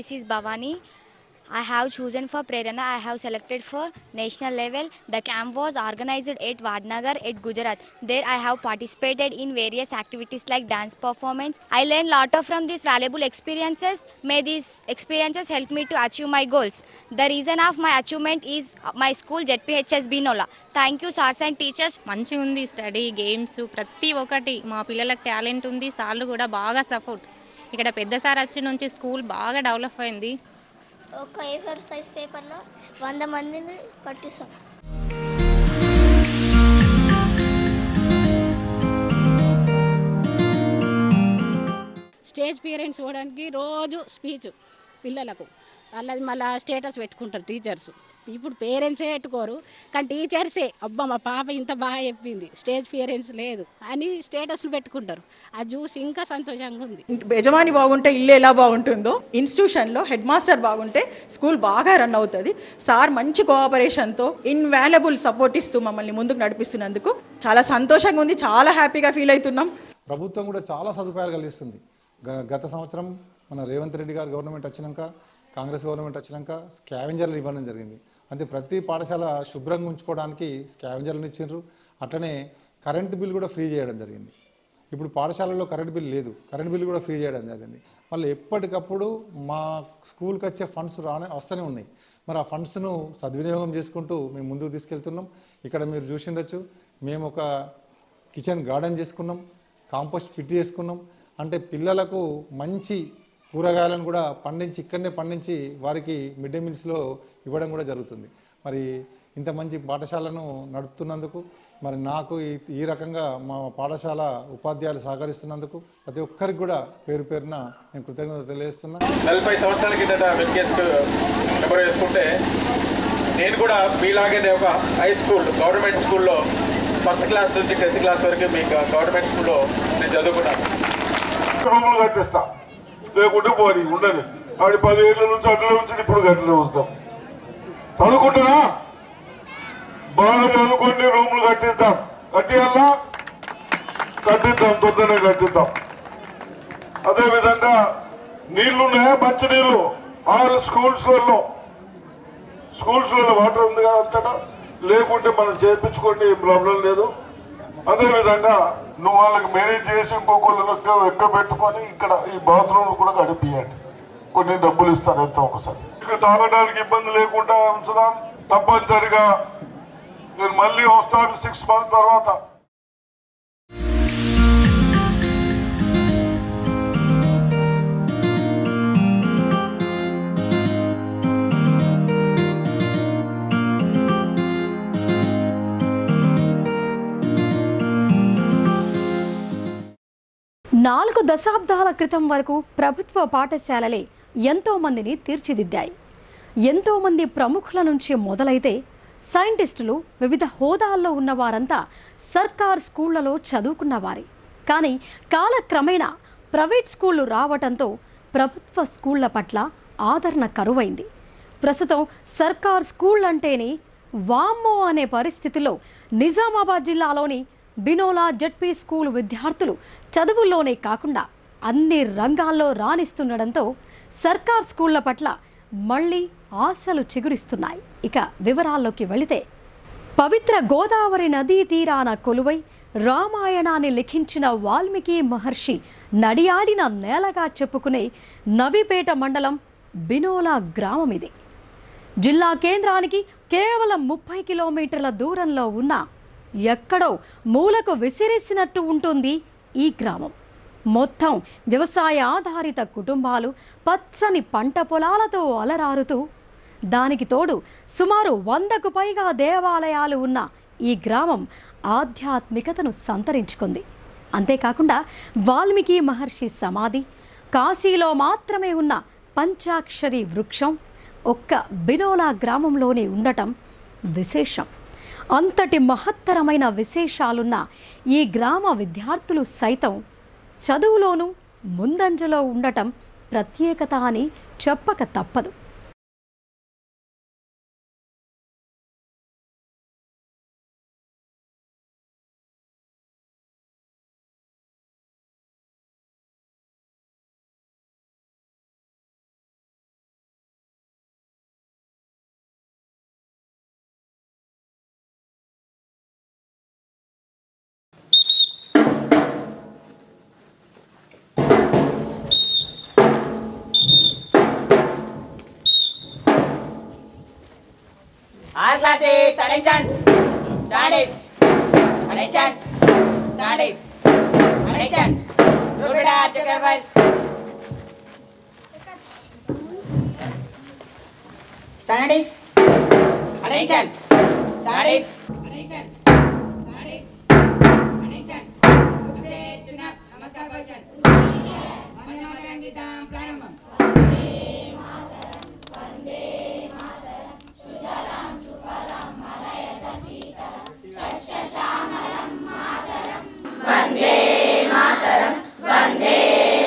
this is Bhavani. I have chosen for Prerana. I have selected for national level. The camp was organized at Vadnagar at Gujarat. There I have participated in various activities like dance performance. I learned lot of from these valuable experiences. May these experiences help me to achieve my goals. The reason of my achievement is my school ZPHS Binola. Thank you sirs and teachers. మంచిగా ఉంది study games ప్రతి ఒక్కటి మా పిల్లలకు talent ఉంది సార్లు కూడా బాగా సపోర్ట్ ఇక్కడ పెద్ద సార్ వచ్చి నుంచి స్కూల్ బాగా డెవలప్ అయింది ఒక A4 సైజ్ పేపర్లో 100 మందిని పట్టిస్తాం. స్టేజ్ పేరెంట్స్ ఇవ్వడానికి రోజు స్పీచ్ పిల్లలకు వాళ్ళది మళ్ళీ స్టేటస్ పెట్టుకుంటారు టీచర్స్. ఇప్పుడు పేరెంట్సే పెట్టుకోరు కానీ టీచర్సే అబ్బా మా పాప ఇంత బాగా చెప్పింది స్టేజ్ పేరెంట్స్ లేదు అని స్టేటస్లు పెట్టుకుంటారు. అది చూసి ఇంకా సంతోషంగా ఉంది. యజమాని బాగుంటే ఇల్లు ఎలా బాగుంటుందో ఇన్స్టిట్యూషన్లో హెడ్ మాస్టర్ బాగుంటే స్కూల్ బాగా రన్ అవుతుంది. సార్ మంచి కోఆపరేషన్తో ఇన్వాల్యుబుల్ సపోర్ట్ ఇస్తూ మమ్మల్ని ముందుకు నడిపిస్తున్నందుకు చాలా సంతోషంగా ఉంది. చాలా హ్యాపీగా ఫీల్ అవుతున్నాం. ప్రభుత్వం కూడా చాలా సదుపాయాలు కలిగిస్తుంది. గత సంవత్సరం మన రేవంత్ రెడ్డి గారు గవర్నమెంట్ వచ్చినాక కాంగ్రెస్ గవర్నమెంట్ వచ్చినాక స్కావెంజర్లు ఇవ్వడం జరిగింది. అంటే ప్రతి పాఠశాల శుభ్రంగా ఉంచుకోవడానికి స్కావెంజర్లను ఇచ్చిండ్రు. అట్లనే కరెంటు బిల్ కూడా ఫ్రీ చేయడం జరిగింది. ఇప్పుడు పాఠశాలలో కరెంటు బిల్ లేదు, కరెంటు బిల్ కూడా ఫ్రీ చేయడం జరిగింది. మళ్ళీ ఎప్పటికప్పుడు మా స్కూల్కి వచ్చే ఫండ్స్ వస్తూనే ఉన్నాయి. మరి ఆ ఫండ్స్ను సద్వినియోగం చేసుకుంటూ మేము ముందుకు తీసుకెళ్తున్నాం. ఇక్కడ మీరు చూసిండొచ్చు, మేము ఒక కిచెన్ గార్డెన్ చేసుకున్నాం, కాంపోస్ట్ పిట్ చేసుకున్నాం. అంటే పిల్లలకు మంచి కూరగాయలను కూడా పండించి ఇక్కడనే పండించి వారికి మిడ్ డే మీల్స్లో ఇవ్వడం కూడా జరుగుతుంది. మరి ఇంత మంచి పాఠశాలను నడుపుతున్నందుకు మరి నాకు ఈ రకంగా మా పాఠశాల ఉపాధ్యాయులు సహకరిస్తున్నందుకు ప్రతి ఒక్కరికి కూడా పేరు పేరున నేను కృతజ్ఞత తెలియజేస్తున్నా. 40 సంవత్సరాల కిందట నెంబర్ వేసుకుంటే నేను కూడా మీలాగే ఒక హై స్కూల్ గవర్నమెంట్ స్కూల్లో ఫస్ట్ క్లాస్ నుంచి 10th క్లాస్ వరకు మీ గవర్నమెంట్ స్కూల్లో నేను చదువుకున్నాను. రూములు కట్టిస్తా లేకుంటే పోనీ ఉండని ఆడి 10 ఏళ్ళ నుంచి అట్లా నుంచి ఇప్పుడు గట్లనే వస్తాం. చదువుకుంటున్నా బాగా చదువుకొని రూములు కట్టిద్దాం. కట్టిద్దాం తొందరగా కట్టిద్దాం. అదేవిధంగా నీళ్లున్నాయా? మంచి నీళ్లు ఆల్ స్కూల్స్లలో వాటర్ ఉంది కదా అంతటా, లేకుంటే మనం చేయించుకోండి, ఏం ప్రాబ్లం లేదు. అదేవిధంగా నువ్వు వాళ్ళకి మేనేజ్ చేసి ఇంకొకళ్ళు ఎక్క పెట్టుకొని ఇక్కడ ఈ బాత్రూమ్ కూడా గడిపియండి. కొన్ని డబ్బులు ఇస్తారు ఎంత ఒకసారి. తాగడానికి ఇబ్బంది లేకుండా ఉంచుదాం. తప్పనిసరిగా నేను మళ్ళీ వస్తాను 6 months తర్వాత. నాలుగు దశాబ్దాల క్రితం వరకు ప్రభుత్వ పాఠశాలలే ఎంతో మందిని తీర్చిదిద్దాయి. ఎంతోమంది ప్రముఖుల నుంచి మొదలైతే సైంటిస్టులు, వివిధ హోదాల్లో ఉన్నవారంతా సర్కార్ స్కూళ్లలో చదువుకున్నవారే. కానీ కాలక్రమేణా ప్రైవేట్ స్కూళ్లు రావటంతో ప్రభుత్వ స్కూళ్ల పట్ల ఆదరణ కరువైంది. ప్రస్తుతం సర్కార్ స్కూల్ అంటేనే వామ్మో అనే పరిస్థితిలో నిజామాబాద్ జిల్లాలోని బినోలా జడ్పీ స్కూల్ విద్యార్థులు చదువుల్లోనే కాకుండా అన్ని రంగాల్లో రాణిస్తుండడంతో సర్కార్ స్కూళ్ల పట్ల మళ్ళీ ఆశలు చిగురిస్తున్నాయి. ఇక వివరాల్లోకి వెళితే, పవిత్ర గోదావరి నదీ తీరాన కొలువై రామాయణాన్ని లిఖించిన వాల్మీకి మహర్షి నడియాడిన నేలగా చెప్పుకునే నవీపేట మండలం బినోలా గ్రామం ఇది. జిల్లా కేంద్రానికి కేవలం 30 కిలోమీటర్ల దూరంలో ఉన్న ఎక్కడో మూలకు విసిరేసినట్టు ఉంటుంది ఈ గ్రామం. మొత్తం వ్యవసాయ ఆధారిత కుటుంబాలు పచ్చని పంట పొలాలతో అలరారుతూ, దానికి తోడు సుమారు 100కు పైగా దేవాలయాలు ఉన్న ఈ గ్రామం ఆధ్యాత్మికతను సంతరించుకుంది. అంతేకాకుండా వాల్మీకి మహర్షి సమాధి, కాశీలో మాత్రమే ఉన్న పంచాక్షరి వృక్షం ఒక్క బినోలా గ్రామంలోనే ఉండటం విశేషం. అంతటి మహత్తరమైన విశేషాలున్న ఈ గ్రామ విద్యార్థులు సైతం చదువులోనూ ముందంజలో ఉండటం ప్రత్యేకత అని చెప్పక తప్పదు. All classes, attention. Studies. Attention. Studies. Attention. Repeat after careful. Studies. Attention. Studies. Attention. Studies. Attention. Repeat to not namaskar question. Vande Mataram Geetam Pranamam. Vande Mataram. Sujalam Sufalam Malayata Sitaram Shashashamalam Mataram. Vande Mataram. Vande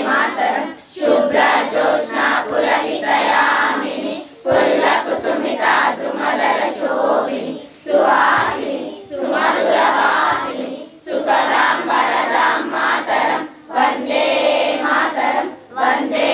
Mataram. Shubhra Jyotsna Pulahitayamini Pulla Kusumita Sumadara Shobhini Suhasini Sumadura Vasini Sukalam Varadam Mataram. Vande Mataram. Vande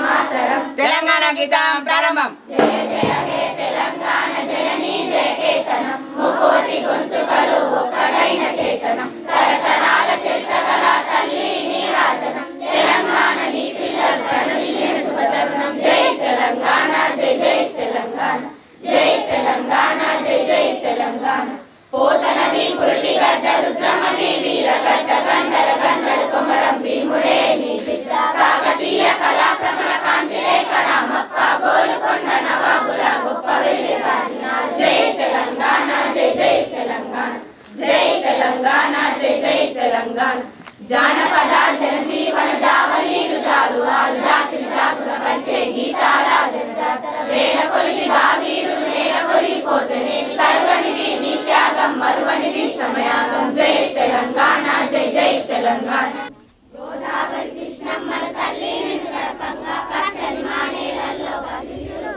Mataram. Telangana Geetam Pranamam. Jaya Jaya He Telangana Janani Jaya Ketanam Mukoti Gontukalu Okkadaina Chetanam Taratarala Charitagala Talli Neerajanam Telangana Ni Pillalu Pranaville Shubhatarunam Jai Telangana Jai Jai Telangana Jai Telangana Jai Jai Telangana Potanadi Purutigadda Rudramadi Veeragadda Gandara Gandadu Komaram Bhimude Ni Chitra Kakatiya Kala Pramana Kanti Rekha Ramappa Golukonda Navabula Goppa Velle Sadina Jai Telangana Jai Jai Telangana Jai Telangana Jai Jai Telangana Janapada Janajeevana Javalilu Jaluvalu Jatili Jatula Pariche Geetala Janajatara Veda Koliki Gaviru Nela Koripotane Taruganidi Nityagam Maruvanidi Samayagam Jai Telangana Jai Jai Telangana Godavari Krishnamala Talli Ninnu Garpanga Pachani Manelallo Pasisulu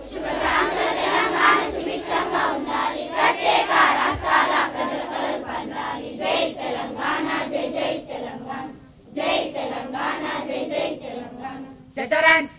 Shubhashantra Telangana Suviksanga Undali Pratyeka Rashtrala Prajala Kalalu Pandali Jai Telangana Jai Jai Telangana Jai Telangana Jai Jai Telangana Set your hands.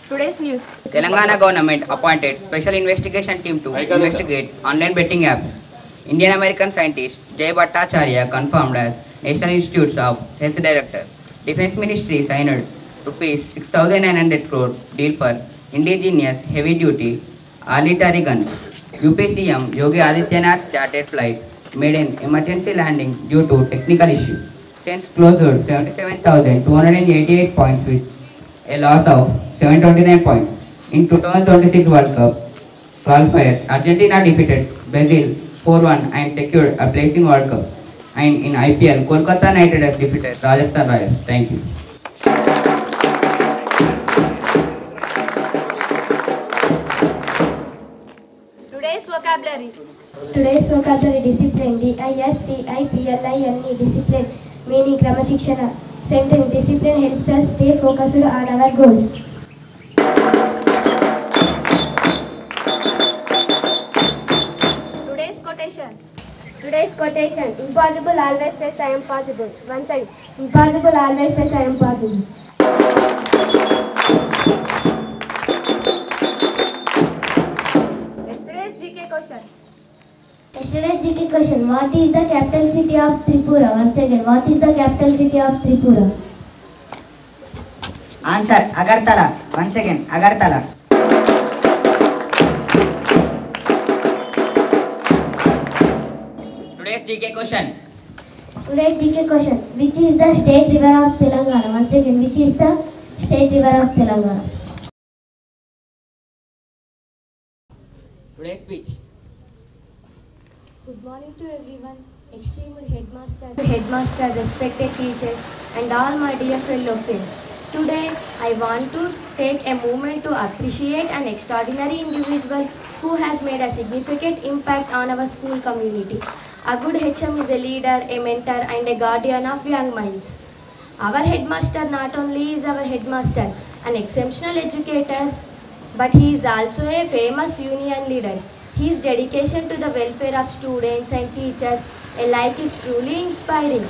Today's news. Telangana government appointed special investigation team to investigate online betting apps. Indian American scientist Jay Bhattacharya confirmed as National Institutes of Health Director. Defense Ministry signed rupees 6,900 crore deal for indigenous heavy duty artillery guns. UP CM Yogi Adityanath's chartered flight made an emergency landing due to technical issue. Since closed 77,288 points with a loss of 729 points. In 2026 World Cup qualifiers, Argentina defeated Brazil 4-1 and secured a place in World Cup. And in IPL, Kolkata Knight Riders defeated Rajasthan Royals. Thank you. Today's vocabulary. Today's vocabulary discipline DISCIPLINE discipline meaning Kramashikshana. Sentence discipline helps us stay focused on our goals. Today's quotation. Today's quotation. Impossible always says I am possible. One side. Impossible always says I am possible. Yesterday's GK question. Yesterday's GK question. What is the capital city of Tripura? Once again. What is the capital city of Tripura? Answer Agartala. Once again Agartala. Today's GK question. Today's GK question. Which is the state river of Telangana? Once again. Which is the state river of Telangana? Today's speech. Good morning to everyone, esteemed headmaster, respected teachers, and all my dear fellow friends. Today, I want to take a moment to appreciate an extraordinary individual who has made a significant impact on our school community. A good HM is a leader, a mentor and a guardian of young minds. Our headmaster not only is our headmaster, an exceptional educator, but he is also a famous union leader. His dedication to the welfare of students and teachers alike is truly inspiring.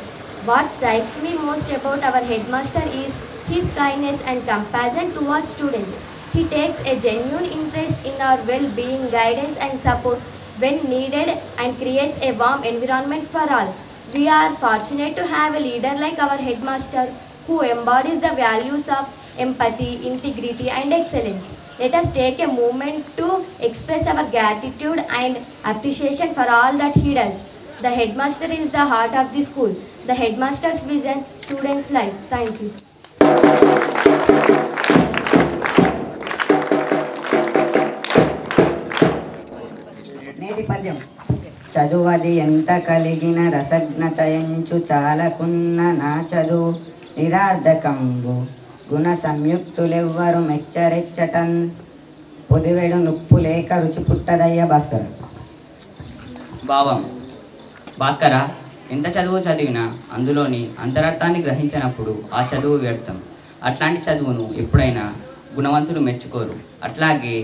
What strikes me most about our headmaster is his kindness and compassion towards students. He takes a genuine interest in our well-being, guidance and support when needed and creates a warm environment for all. We are fortunate to have a leader like our headmaster who embodies the values of empathy, integrity and excellence. Let us take a moment to express our gratitude and appreciation for all that he does. The headmaster is the heart of the school. The headmaster's vision, students' life. Thank you. నేటి పద్యం. చదువది ఎంత కలిగిన రసజ్ఞత ఎంచు చాలకున్న నా చదువు నిరార్ధకంబు గుణ సంయుక్తులెవ్వరు మెచ్చరెచ్చటన్ పొదివెడు నుప్పు లేక రుచి పుట్టదయ్య భాస్కర. భావం. భాస్కర, ఎంత చదువు చదివినా అందులోని అంతరార్థాన్ని గ్రహించినప్పుడు ఆ చదువు వ్యర్థం. అట్లాంటి చదువును ఎప్పుడైనా గుణవంతులు మెచ్చుకోరు. అట్లాగే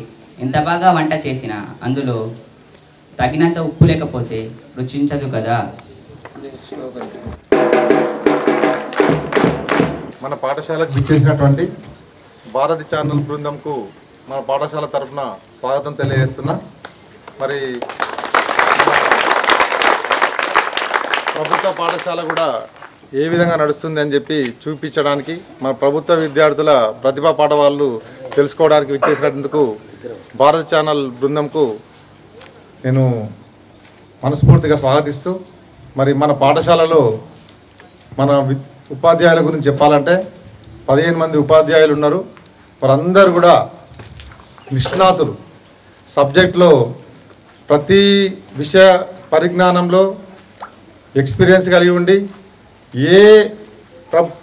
ఎంత బాగా వంట చేసినా అందులో తగినంత ఉప్పు లేకపోతే రుచించదు కదా. మన పాఠశాలకు విచ్చేసినటువంటి భారతి ఛానల్ బృందంకు మన పాఠశాల తరఫున స్వాగతం తెలియజేస్తున్నా. మరి ప్రభుత్వ పాఠశాల కూడా ఏ విధంగా నడుస్తుంది అని చెప్పి చూపించడానికి మన ప్రభుత్వ విద్యార్థుల ప్రతిభా పాఠవాళ్ళు తెలుసుకోవడానికి విచ్చేసినందుకు భారతి ఛానల్ బృందంకు నేను మనస్ఫూర్తిగా స్వాగతిస్తూ, మరి మన పాఠశాలలో మన ఉపాధ్యాయుల గురించి చెప్పాలంటే 15 మంది ఉపాధ్యాయులు ఉన్నారు. వారందరూ కూడా నిష్ణాతులు. సబ్జెక్ట్లో ప్రతి విషయ పరిజ్ఞానంలో ఎక్స్పీరియన్స్ కలిగి ఉండి ఏ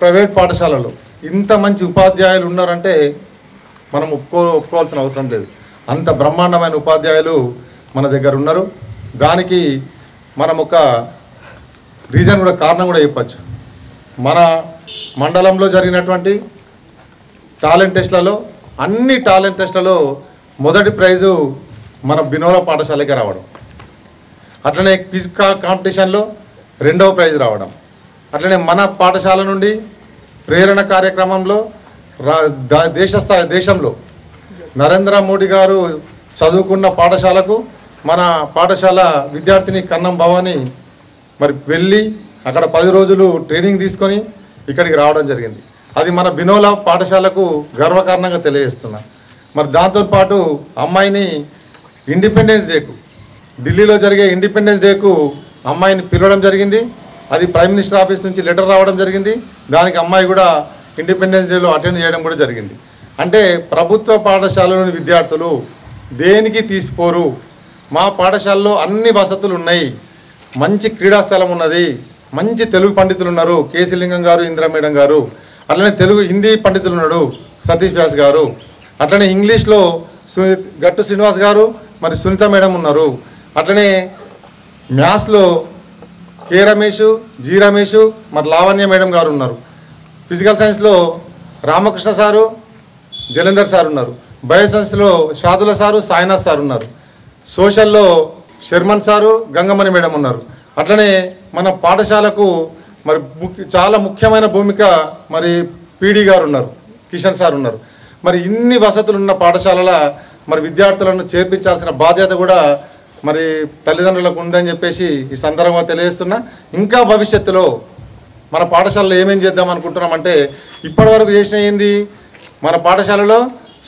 ప్రైవేట్ పాఠశాలలో ఇంత మంచి ఉపాధ్యాయులు ఉన్నారంటే మనం ఒప్పుకోవాల్సిన అవసరం లేదు. అంత బ్రహ్మాండమైన ఉపాధ్యాయులు మన దగ్గర ఉన్నారు. దానికి మనం ఒక రీజన్ కూడా, కారణం కూడా చెప్పచ్చు. మన మండలంలో జరిగినటువంటి టాలెంట్ టెస్ట్లలో, అన్ని టాలెంట్ టెస్ట్లలో మొదటి ప్రైజు మన బినోరా పాఠశాలకే రావడం, అట్లనే క్విజ్ కాంపిటీషన్లో 2వ ప్రైజ్ రావడం, అట్లనే మన పాఠశాల నుండి ప్రేరణ కార్యక్రమంలో దేశంలో నరేంద్ర మోడీ గారు చదువుకున్న పాఠశాలకు మన పాఠశాల విద్యార్థిని కన్నం భవాని మరి వెళ్ళి అక్కడ 10 రోజులు ట్రైనింగ్ తీసుకొని ఇక్కడికి రావడం జరిగింది. అది మన బినోలా పాఠశాలకు గర్వకారణంగా తెలియజేస్తున్నా. మరి దాంతోపాటు అమ్మాయిని ఇండిపెండెన్స్ డేకు, ఢిల్లీలో జరిగే ఇండిపెండెన్స్ డేకు అమ్మాయిని పిలవడం జరిగింది. అది ప్రైమ్ మినిస్టర్ ఆఫీస్ నుంచి లెటర్ రావడం జరిగింది. దానికి అమ్మాయి కూడా ఇండిపెండెన్స్ డేలో అటెండ్ చేయడం కూడా జరిగింది. అంటే ప్రభుత్వ పాఠశాలలోని విద్యార్థులు దేనికి తీసిపోరు. మా పాఠశాలలో అన్ని వసతులు ఉన్నాయి, మంచి క్రీడా స్థలం ఉన్నది, మంచి తెలుగు పండితులు ఉన్నారు, కేసీ లింగం గారు, ఇందిరా మేడం గారు, అట్లనే తెలుగు హిందీ పండితులు ఉన్నాడు సతీష్ వ్యాస్ గారు, అట్లనే ఇంగ్లీష్లో గట్టు శ్రీనివాస్ గారు, మరి సునీత మేడం ఉన్నారు, అట్లనే మ్యాథ్స్లో కే రమేష్, జి రమేష్, మరి లావణ్య మేడం గారు ఉన్నారు, ఫిజికల్ సైన్స్లో రామకృష్ణ సారు, జలంధర్ సార్ ఉన్నారు, బయోసైన్స్లో షాదుల సారు, సాయినాథ్ సార్ ఉన్నారు, సోషల్లో శర్మన్ సారు, గంగమణి మేడం ఉన్నారు. అట్లనే మన పాఠశాలకు మరి చాలా ముఖ్యమైన భూమిక మరి పీడీ గారు ఉన్నారు, కిషన్ సార్ ఉన్నారు. మరి ఇన్ని వసతులు ఉన్న పాఠశాలల మరి విద్యార్థులను చేర్పించాల్సిన బాధ్యత కూడా మరి తల్లిదండ్రులకు ఉందని చెప్పేసి ఈ సందర్భంగా తెలియజేస్తున్నా. ఇంకా భవిష్యత్తులో మన పాఠశాలలో ఏమేం చేద్దాం అనుకుంటున్నామంటే, ఇప్పటివరకు చేసిన ఏంది, మన పాఠశాలలో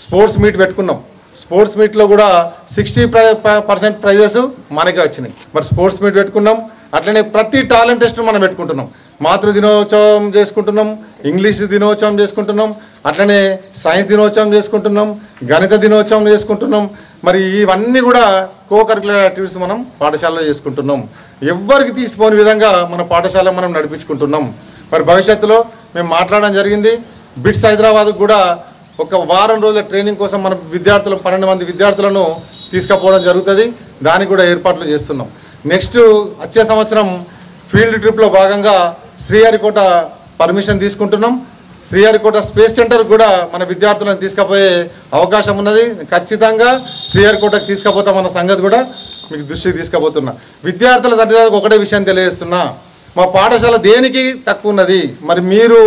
స్పోర్ట్స్ మీట్ పెట్టుకున్నాం. స్పోర్ట్స్ మీట్లో కూడా 60% ప్రైజెస్ మనకే వచ్చినాయి. మరి స్పోర్ట్స్ మీట్ పెట్టుకున్నాం. అట్లనే ప్రతి టాలెంట్ టెస్ట్ మనం పెట్టుకుంటున్నాం. మాతృ దినోత్సవం చేసుకుంటున్నాం, ఇంగ్లీష్ దినోత్సవం చేసుకుంటున్నాం, అట్లనే సైన్స్ దినోత్సవం చేసుకుంటున్నాం, గణిత దినోత్సవం చేసుకుంటున్నాం. మరి ఇవన్నీ కూడా కో-కరిక్యులర్ యాక్టివిటీస్ మనం పాఠశాలలో చేసుకుంటున్నాం. ఎవ్వరికి తీసిపోని విధంగా మన పాఠశాల మనం నడిపించుకుంటున్నాం. మరి భవిష్యత్తులో మేము మాట్లాడడం జరిగింది, బిట్స్ హైదరాబాద్కు కూడా ఒక వారం రోజుల ట్రైనింగ్ కోసం మన విద్యార్థులు 12 మంది విద్యార్థులను తీసుకుపోవడం జరుగుతుంది. దానికి కూడా ఏర్పాట్లు చేస్తున్నాం. నెక్స్ట్ వచ్చే సంవత్సరం ఫీల్డ్ ట్రిప్లో భాగంగా శ్రీహరికోట పర్మిషన్ తీసుకుంటున్నాం. శ్రీహరికోట స్పేస్ సెంటర్ కూడా మన విద్యార్థులను తీసుకుపోయే అవకాశం ఉన్నది. ఖచ్చితంగా శ్రీహరికోటకు తీసుకుపోతామన్న సంగతి కూడా మీకు దృష్టికి తీసుకుపోతున్నా. విద్యార్థుల తల్లిదండ్రులకు ఒకటే విషయం తెలియజేస్తున్నా, మా పాఠశాల దేనికి తక్కువ ఉన్నది, మరి మీరు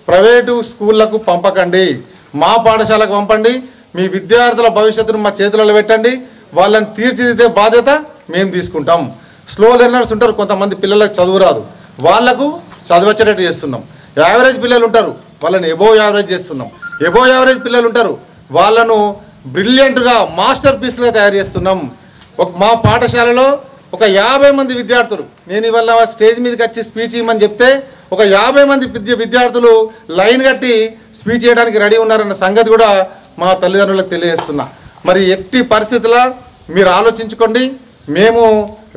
ప్రైవేటు స్కూళ్ళకు పంపకండి, మా పాఠశాలకు పంపండి. మీ విద్యార్థుల భవిష్యత్తును మా చేతులలో పెట్టండి. వాళ్ళని తీర్చిదిద్దే బాధ్యత మేము తీసుకుంటాం. స్లో లెర్నర్స్ ఉంటారు, కొంతమంది పిల్లలకు చదువు రాదు, వాళ్లకు చదివచ్చేటట్టు చేస్తున్నాం. యావరేజ్ పిల్లలు ఉంటారు, వాళ్ళని ఎబోవ్ యావరేజ్ చేస్తున్నాం. ఎబోవ్ యావరేజ్ పిల్లలు ఉంటారు, వాళ్ళను బ్రిలియంట్గా మాస్టర్ పీస్లుగా తయారు చేస్తున్నాం. మా పాఠశాలలో ఒక 50 మంది విద్యార్థులు, నేను ఇవాళ స్టేజ్ మీదకి వచ్చి స్పీచ్ ఇవ్వమని చెప్తే ఒక 50 మంది విద్యార్థులు లైన్ కట్టి స్పీచ్ చేయడానికి రెడీ ఉన్నారన్న సంగతి కూడా మా తల్లిదండ్రులకు తెలియజేస్తున్నా. మరి ఎట్టి పరిస్థితుల్లో మీరు ఆలోచించుకోండి. మేము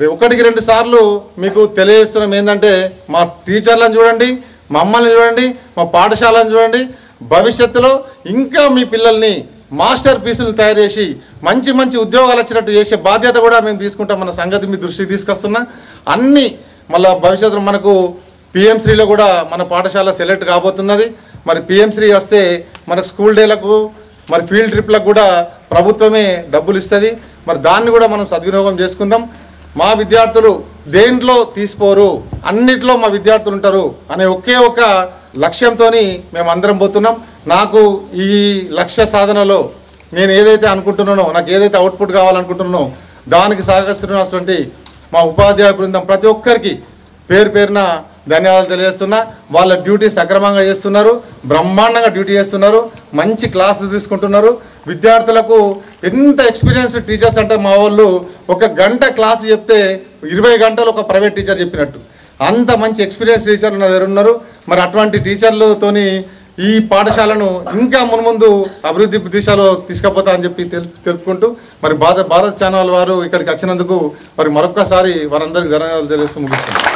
1-2 సార్లు మీకు తెలియజేస్తున్నాం ఏంటంటే, మా టీచర్లను చూడండి, మమ్మల్ని చూడండి, మా పాఠశాలను చూడండి. భవిష్యత్తులో ఇంకా మీ పిల్లల్ని మాస్టర్ పీసులు తయారు చేసి మంచి మంచి ఉద్యోగాలు వచ్చినట్టు చేసే బాధ్యత కూడా మేము తీసుకుంటామన్న సంగతి మీ దృష్టికి తీసుకొస్తున్నా. అన్నీ మళ్ళీ భవిష్యత్తులో మనకు పిఎంశ్రీలో కూడా మన పాఠశాల సెలెక్ట్ కాబోతున్నది. మరి పిఎంశ్రీ వస్తే మనకు స్కూల్ డేలకు మరి ఫీల్డ్ ట్రిప్లకు కూడా ప్రభుత్వమే డబ్బులు ఇస్తుంది. మరి దాన్ని కూడా మనం సద్వినియోగం చేసుకుందాం. మా విద్యార్థులు దేంట్లో తీసిపోరు, అన్నిట్లో మా విద్యార్థులు ఉంటారు అనే ఒకే ఒక లక్ష్యంతో మేము అందరం పోతున్నాం. నాకు ఈ లక్ష్య సాధనలో నేను ఏదైతే అనుకుంటున్నానో, నాకు ఏదైతే అవుట్పుట్ కావాలనుకుంటున్నానో దానికి సహకరిస్తున్నటువంటి మా ఉపాధ్యాయ బృందం ప్రతి ఒక్కరికి పేరు పేరున ధన్యవాదాలు తెలియజేస్తున్నా. వాళ్ళ డ్యూటీ సక్రమంగా చేస్తున్నారు, బ్రహ్మాండంగా డ్యూటీ చేస్తున్నారు, మంచి క్లాసులు తీసుకుంటున్నారు. విద్యార్థులకు ఎంత ఎక్స్పీరియన్స్ టీచర్స్ అంటే మా వాళ్ళు 1 గంట క్లాసు చెప్తే 20 గంటలు ఒక ప్రైవేట్ టీచర్ చెప్పినట్టు అంత మంచి ఎక్స్పీరియన్స్ టీచర్లు నా దగ్గర ఉన్నారు. మరి అటువంటి టీచర్లతోని ఈ పాఠశాలను ఇంకా మున్ముందు అభివృద్ధి దిశలో తీసుకుపోతా అని చెప్పి తెలుపుకుంటూ మరి భారత్ ఛానల్ వారు ఇక్కడికి వచ్చినందుకు మరి మరొక్కసారి వారందరికీ ధన్యవాదాలు తెలియజేస్తూ ముగిస్తున్నాను.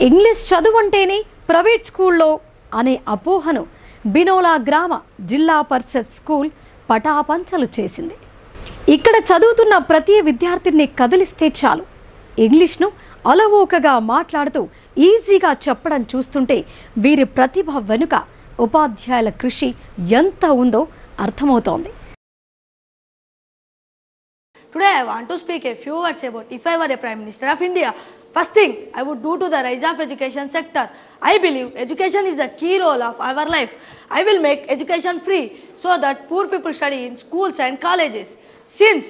ఇంగ్లీష్ చదువు అంటేనే ప్రైవేట్ స్కూల్లో అనే అపోహను బినోలా గ్రామ జిల్లా పరిషత్ స్కూల్ పటాపంచలు చేసింది. ఇక్కడ చదువుతున్న ప్రతి విద్యార్థిని కదిలిస్తే చాలు, ఇంగ్లీష్ను అలవోకగా మాట్లాడుతూ ఈజీగా చెప్పడం చూస్తుంటే వీరి ప్రతిభ వెనుక ఉపాధ్యాయుల కృషి ఎంత ఉందో అర్థమవుతోంది. Today I want to speak a few words about if I were a Prime Minister of India. First thing I would do to the rise of education sector. I believe education is a key role of our life. I will make education free so that poor people study in schools and colleges. Since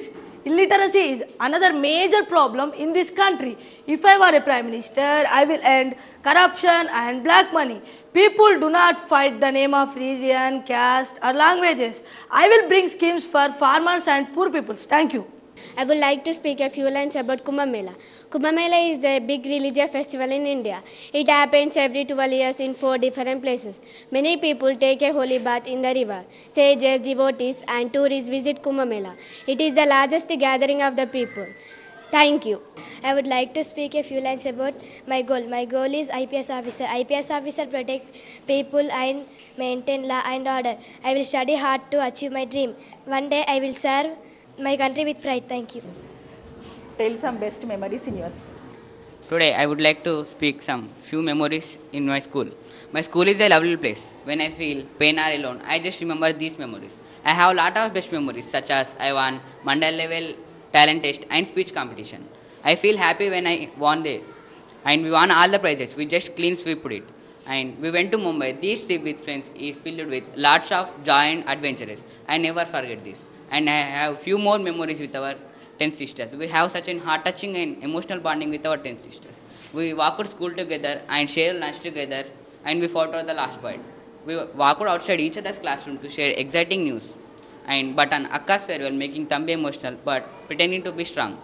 illiteracy is another major problem in this country, if I were a Prime Minister, I will end corruption and black money. People do not fight the name of religion, caste or languages. I will bring schemes for farmers and poor people. Thank you. I would like to speak a few lines about Kumbh Mela. Kumbh Mela is a big religious festival in India. It happens every 12 years in 4 different places. Many people take a holy bath in the river. Sages, devotees and tourists visit Kumbh Mela. It is the largest gathering of the people. Thank you. I would like to speak a few lines about my goal. My goal is IPS officer. IPS officer protect people and maintain law and order. I will study hard to achieve my dream. One day I will serve my country with pride. Thank you. Tell some best memories in your school. Today I would like to speak some few memories in my school. My school is a lovely place. When I feel pain or alone, I just remember these memories. I have a lot of best memories such as I won mandal level talent test and speech competition. I feel happy when I won there. And we won all the prizes. We just clean sweeped it. And we went to Mumbai. This trip with friends is filled with lots of joy and adventures. I never forget this. And I have few more memories with our 10 sisters. We have such a heart-touching and emotional bonding with our 10 sisters. We walked school together and shared lunch together, and we fought over the last bite. We walked outside each other's classroom to share exciting news. But on Akka's farewell, making Thambi emotional, but pretending to be strong.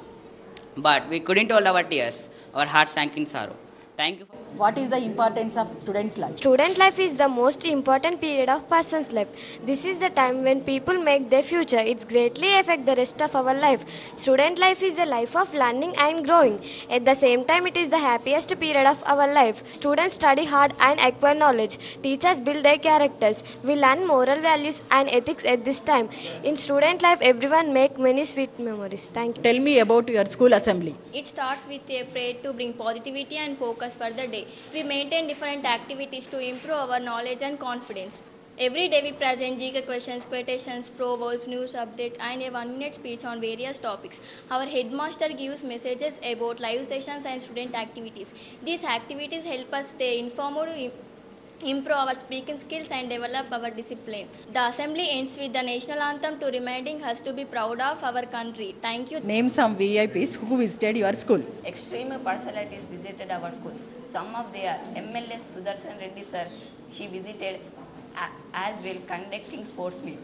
But we couldn't hold our tears. Our hearts sank in sorrow. Thank you. What is the importance of student's life? Student life is the most important period of person's life. This is the time when people make their future. It's greatly affect the rest of our life. Student life is a life of learning and growing. At the same time, it is the happiest period of our life. Students study hard and acquire knowledge. Teachers build their characters. We learn moral values and ethics at this time. In student life, everyone make many sweet memories. Thank you. Tell me about your school assembly. It starts with a prayer to bring positivity and focus for the day. We maintain different activities to improve our knowledge and confidence. Every day we present GK questions, quotations, proverbs, news update and a 1-minute speech on various topics. Our headmaster gives messages about live sessions and student activities. These activities help us stay informed, improve our speaking skills and develop our discipline. The assembly ends with the national anthem to reminding us to be proud of our country. Thank you. Name some VIPs who visited your school. Extreme personalities visited our school. Some of their MLA Sudarshan Reddy sir, he visited as well conducting sports meet.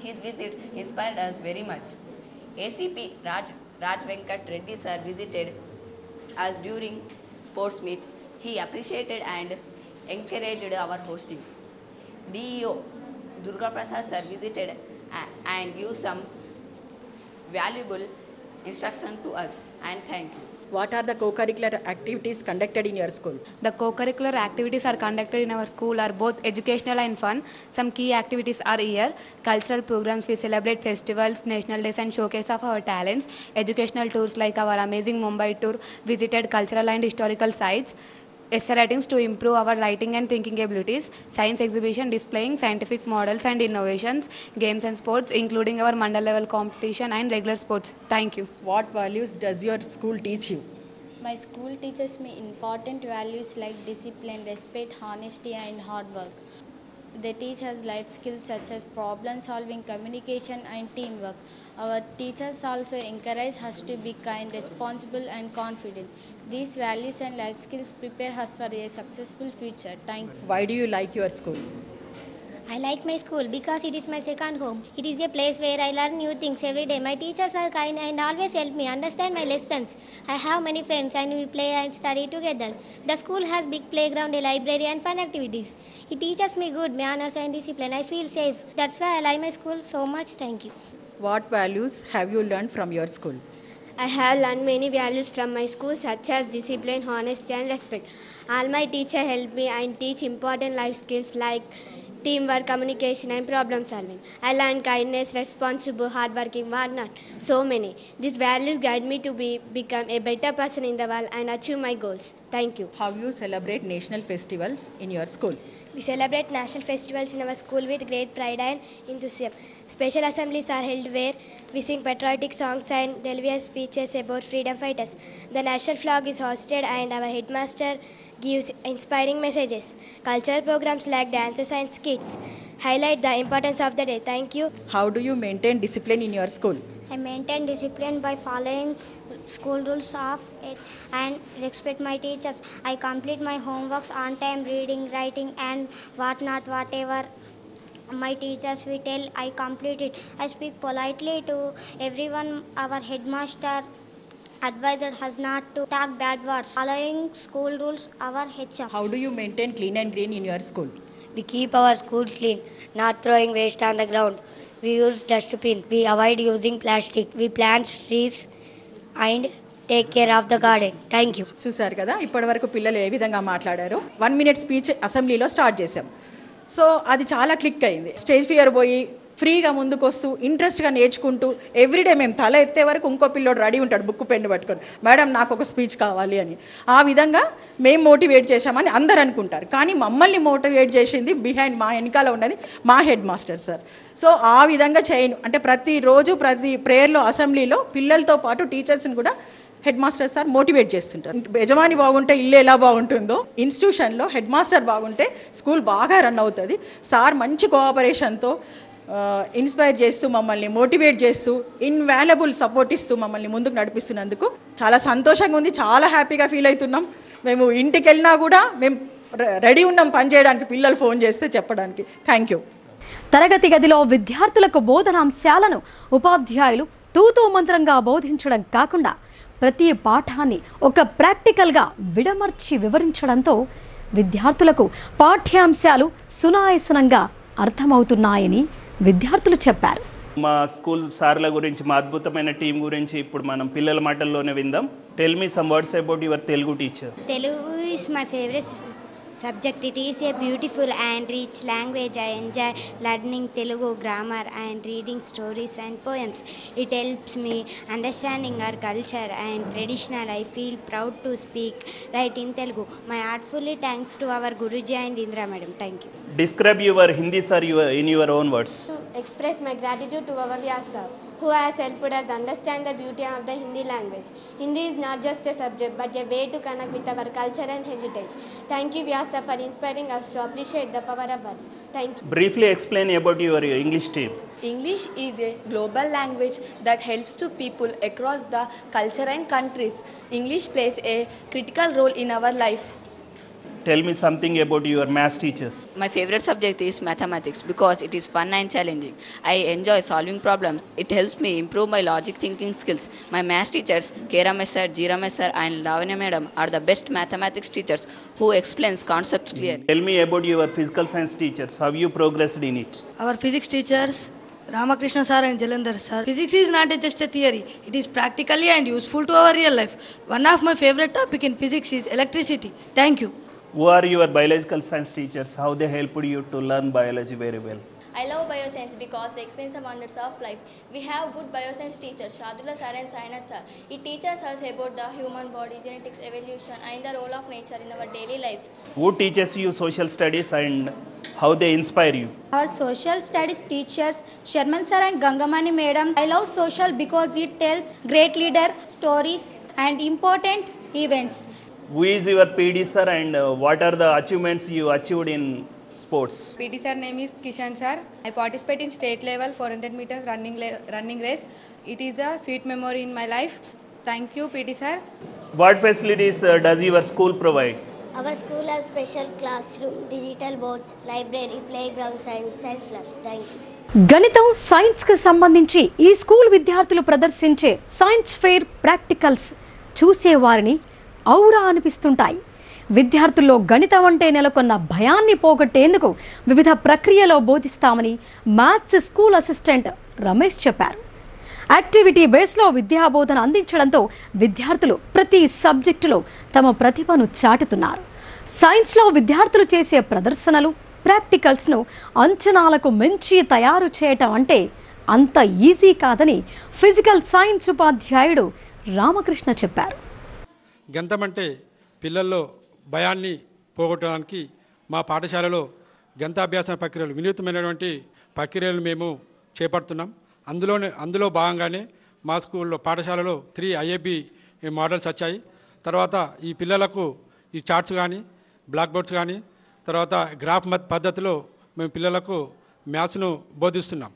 His visit inspired us very much. ACP Raj Venkat Reddy sir visited us during sports meet. He appreciated and encouraged our hosting. DEO Durga Prasad sir visited and gave some valuable instruction to us, and thank you. What are the co-curricular activities conducted in your school? The co-curricular activities are conducted in our school are both educational and fun. Some key activities are here. Cultural programs, we celebrate festivals, national days and showcase of our talents. Educational tours like our amazing Mumbai tour, visited cultural and historical sites. Essay writings to improve our writing and thinking abilities, science exhibition displaying scientific models and innovations, games and sports including our mandal level competition and regular sports. Thank you. What values does your school teach you? My school teaches me important values like discipline, respect, honesty and hard work. They teach us life skills such as problem solving, communication and teamwork. Our teachers also encourage us to be kind, responsible and confident. These values and life skills prepare us for a successful future. Thank you. Why do you like your school? I like my school because it is my second home. It is a place where I learn new things every day. My teachers are kind and always help me understand my lessons. I have many friends and we play and study together. The school has big playground, a library and fun activities. It teaches me good manners and discipline. I feel safe. That's why I like my school so much. Thank you. What values have you learned from your school? I have learned many values from my school such as discipline, honesty and respect. All my teachers help me and teach important life skills like teamwork, communication and problem solving. I learned kindness, responsible, hardworking, whatnot. So many. These values guide me to become a better person in the world and achieve my goals. Thank you. How you celebrate national festivals in your school? We celebrate national festivals in our school with great pride and enthusiasm. Special assemblies are held where we sing patriotic songs and deliver speeches about freedom fighters. The national flag is hosted and our headmaster gives inspiring messages. Cultural programs like dances and skits highlight the importance of the day. Thank you. How do you maintain discipline in your school? I maintain discipline by following school rules of it and respect my teachers. I complete my homeworks on time, reading, writing and whatnot, whatever my teachers will tell, I complete it. I speak politely to everyone. Our headmaster advised us not to talk bad words. Following school rules, our HM. How do you maintain clean and green in your school? We keep our school clean, not throwing waste on the ground. We use dustbin. We avoid using plastic. We plant trees and take care of the garden. Thank you. చూసారు కదా ఇప్పటివరకు పిల్లలు ఏ విధంగా మాట్లాడారు. 1 minute speech అసెంబ్లీలో start చేసాం. So అది చాలా క్లిక్ అయింది. స్టేజ్ ఫియర్ పోయి ఫ్రీగా ముందుకు వస్తూ ఇంట్రెస్ట్గా నేర్చుకుంటూ ఎవ్రీడే మేము తల ఎత్తే వరకు ఇంకో పిల్లోడు రెడీ ఉంటాడు బుక్ పెన్ను పట్టుకొని, మేడం నాకు ఒక స్పీచ్ కావాలి అని. ఆ విధంగా మేము మోటివేట్ చేశామని అందరు అనుకుంటారు, కానీ మమ్మల్ని మోటివేట్ చేసింది బిహైండ్ మా వెనకాల ఉన్నది మా హెడ్ మాస్టర్ సార్. సో ఆ విధంగా చేయను అంటే ప్రతిరోజు ప్రతి ప్రేయర్లో అసెంబ్లీలో పిల్లలతో పాటు టీచర్స్ని కూడా హెడ్ మాస్టర్ సార్ మోటివేట్ చేస్తుంటారు. యజమాని బాగుంటే ఇల్లు ఎలా బాగుంటుందో, ఇన్స్టిట్యూషన్లో హెడ్ మాస్టర్ బాగుంటే స్కూల్ బాగా రన్ అవుతుంది. సార్ మంచి కోఆపరేషన్తో ఇన్స్పైర్ చేస్తూ మమ్మల్ని మోటివేట్ చేస్తూ ఇన్వాల్యుబుల్ సపోర్ట్ ఇస్తూ మమ్మల్ని ముందుకు నడిపిస్తున్నందుకు చాలా సంతోషంగా ఉంది, చాలా హ్యాపీగా ఫీల్ అవుతున్నాం. మేము ఇంటికి వెళ్ళినా కూడా మేము రెడీ ఉన్నాం పనిచేయడానికి, పిల్లలు ఫోన్ చేస్తే చెప్పడానికి. Thank you. తరగతి గదిలో విద్యార్థులకు బోధనాంశాలను ఉపాధ్యాయులు తూతూ మంత్రంగా బోధించడం కాకుండా ప్రతి పాఠాన్ని ఒక ప్రాక్టికల్గా విడమర్చి వివరించడంతో విద్యార్థులకు పాఠ్యాంశాలు సునాయసనంగా అర్థమవుతున్నాయని విద్యార్థులు చెప్పారు. మా స్కూల్ సార్ల గురించి, మా అద్భుతమైన టీం గురించి ఇప్పుడు మనం పిల్లల మాటల్లోనే విందాం. Tell me some words about your Telugu teacher. Telugu is my favorite subject. It is a beautiful and rich language. I enjoy learning Telugu grammar and reading stories and poems. It helps me understanding our culture and traditional. I feel proud to speak right in Telugu. My heartfully thanks to our Guruji and Indra Madam. Thank you. Describe your Hindi sir in your own words. To express my gratitude to our Vyas sir, who has helped us understand the beauty of the Hindi language. Hindi is not just a subject but a way to connect with our culture and heritage. Thank you Vyas sir for inspiring us to appreciate the power of words. Thank you. Briefly explain about your English team. English is a global language that helps to people across the culture and countries. English plays a critical role in our life. Tell me something about your math teachers. My favorite subject is mathematics because it is fun and challenging. I enjoy solving problems. It helps me improve my logic thinking skills. My math teachers, Kera Sir, Jira Sir and Lavanya Madam are the best mathematics teachers who explains concepts clearly. Tell me about your physical science teachers. How you progressed in it? Our physics teachers, Ramakrishna sir and Jalandhar sir. Physics is not just a theory. It is practically and useful to our real life. One of my favorite topic in physics is electricity. Thank you. Who are your biological science teachers? How they helped you to learn biology very well? I love bioscience because it explains the wonders of life. We have good bioscience teachers, Shadula sir and Sainath sir. It teaches us about the human body, genetics, evolution and the role of nature in our daily lives. Who teaches you social studies and how they inspire you? Our social studies teachers, Sharman sir and Gangamani madam. I love social because it tells great leader stories and important events. Who is your PD sir and what are the achievements you achieved in sports? PT sir name is Kishan sir. I participate in state level 400 meters running race. It is the sweet memory in my life. Thank you PT sir. What facilities does your school provide? Our school has special classroom, digital boards, library, playgrounds and science labs. Thank you. గణితం సైన్స్కి సంబంధించి ఈ school విద్యార్థులు ప్రదర్శించే science fair practicals చూసేవారిని ఔరా అనిపిస్తుంటాయి. విద్యార్థుల్లో గణితం అంటే నెలకొన్న భయాన్ని పోగొట్టేందుకు వివిధ ప్రక్రియలో బోధిస్తామని మ్యాథ్స్ స్కూల్ అసిస్టెంట్ రమేష్ చెప్పారు. యాక్టివిటీ బేస్లో విద్యాబోధన అందించడంతో విద్యార్థులు ప్రతి సబ్జెక్టులో తమ ప్రతిభను చాటుతున్నారు. సైన్స్లో విద్యార్థులు చేసే ప్రదర్శనలు, ప్రాక్టికల్స్ను అంచనాలకు మించి తయారు చేయటం అంటే అంత ఈజీ కాదని ఫిజికల్ సైన్స్ ఉపాధ్యాయుడు రామకృష్ణ చెప్పారు. గణితం అంటే పిల్లల్లో భయాన్ని పోగొట్టడానికి మా పాఠశాలలో గణితాభ్యాస ప్రక్రియలు, వినూత్నమైనటువంటి ప్రక్రియలు మేము చేపడుతున్నాం. అందులో భాగంగానే మా స్కూల్లో పాఠశాలలో 3 IAB మోడల్స్ వచ్చాయి. తర్వాత ఈ పిల్లలకు ఈ చార్ట్స్ కానీ, బ్లాక్ బోర్డ్స్ కానీ, తర్వాత గ్రాఫ్ పద్ధతిలో మేము పిల్లలకు మ్యాథ్స్ను బోధిస్తున్నాం.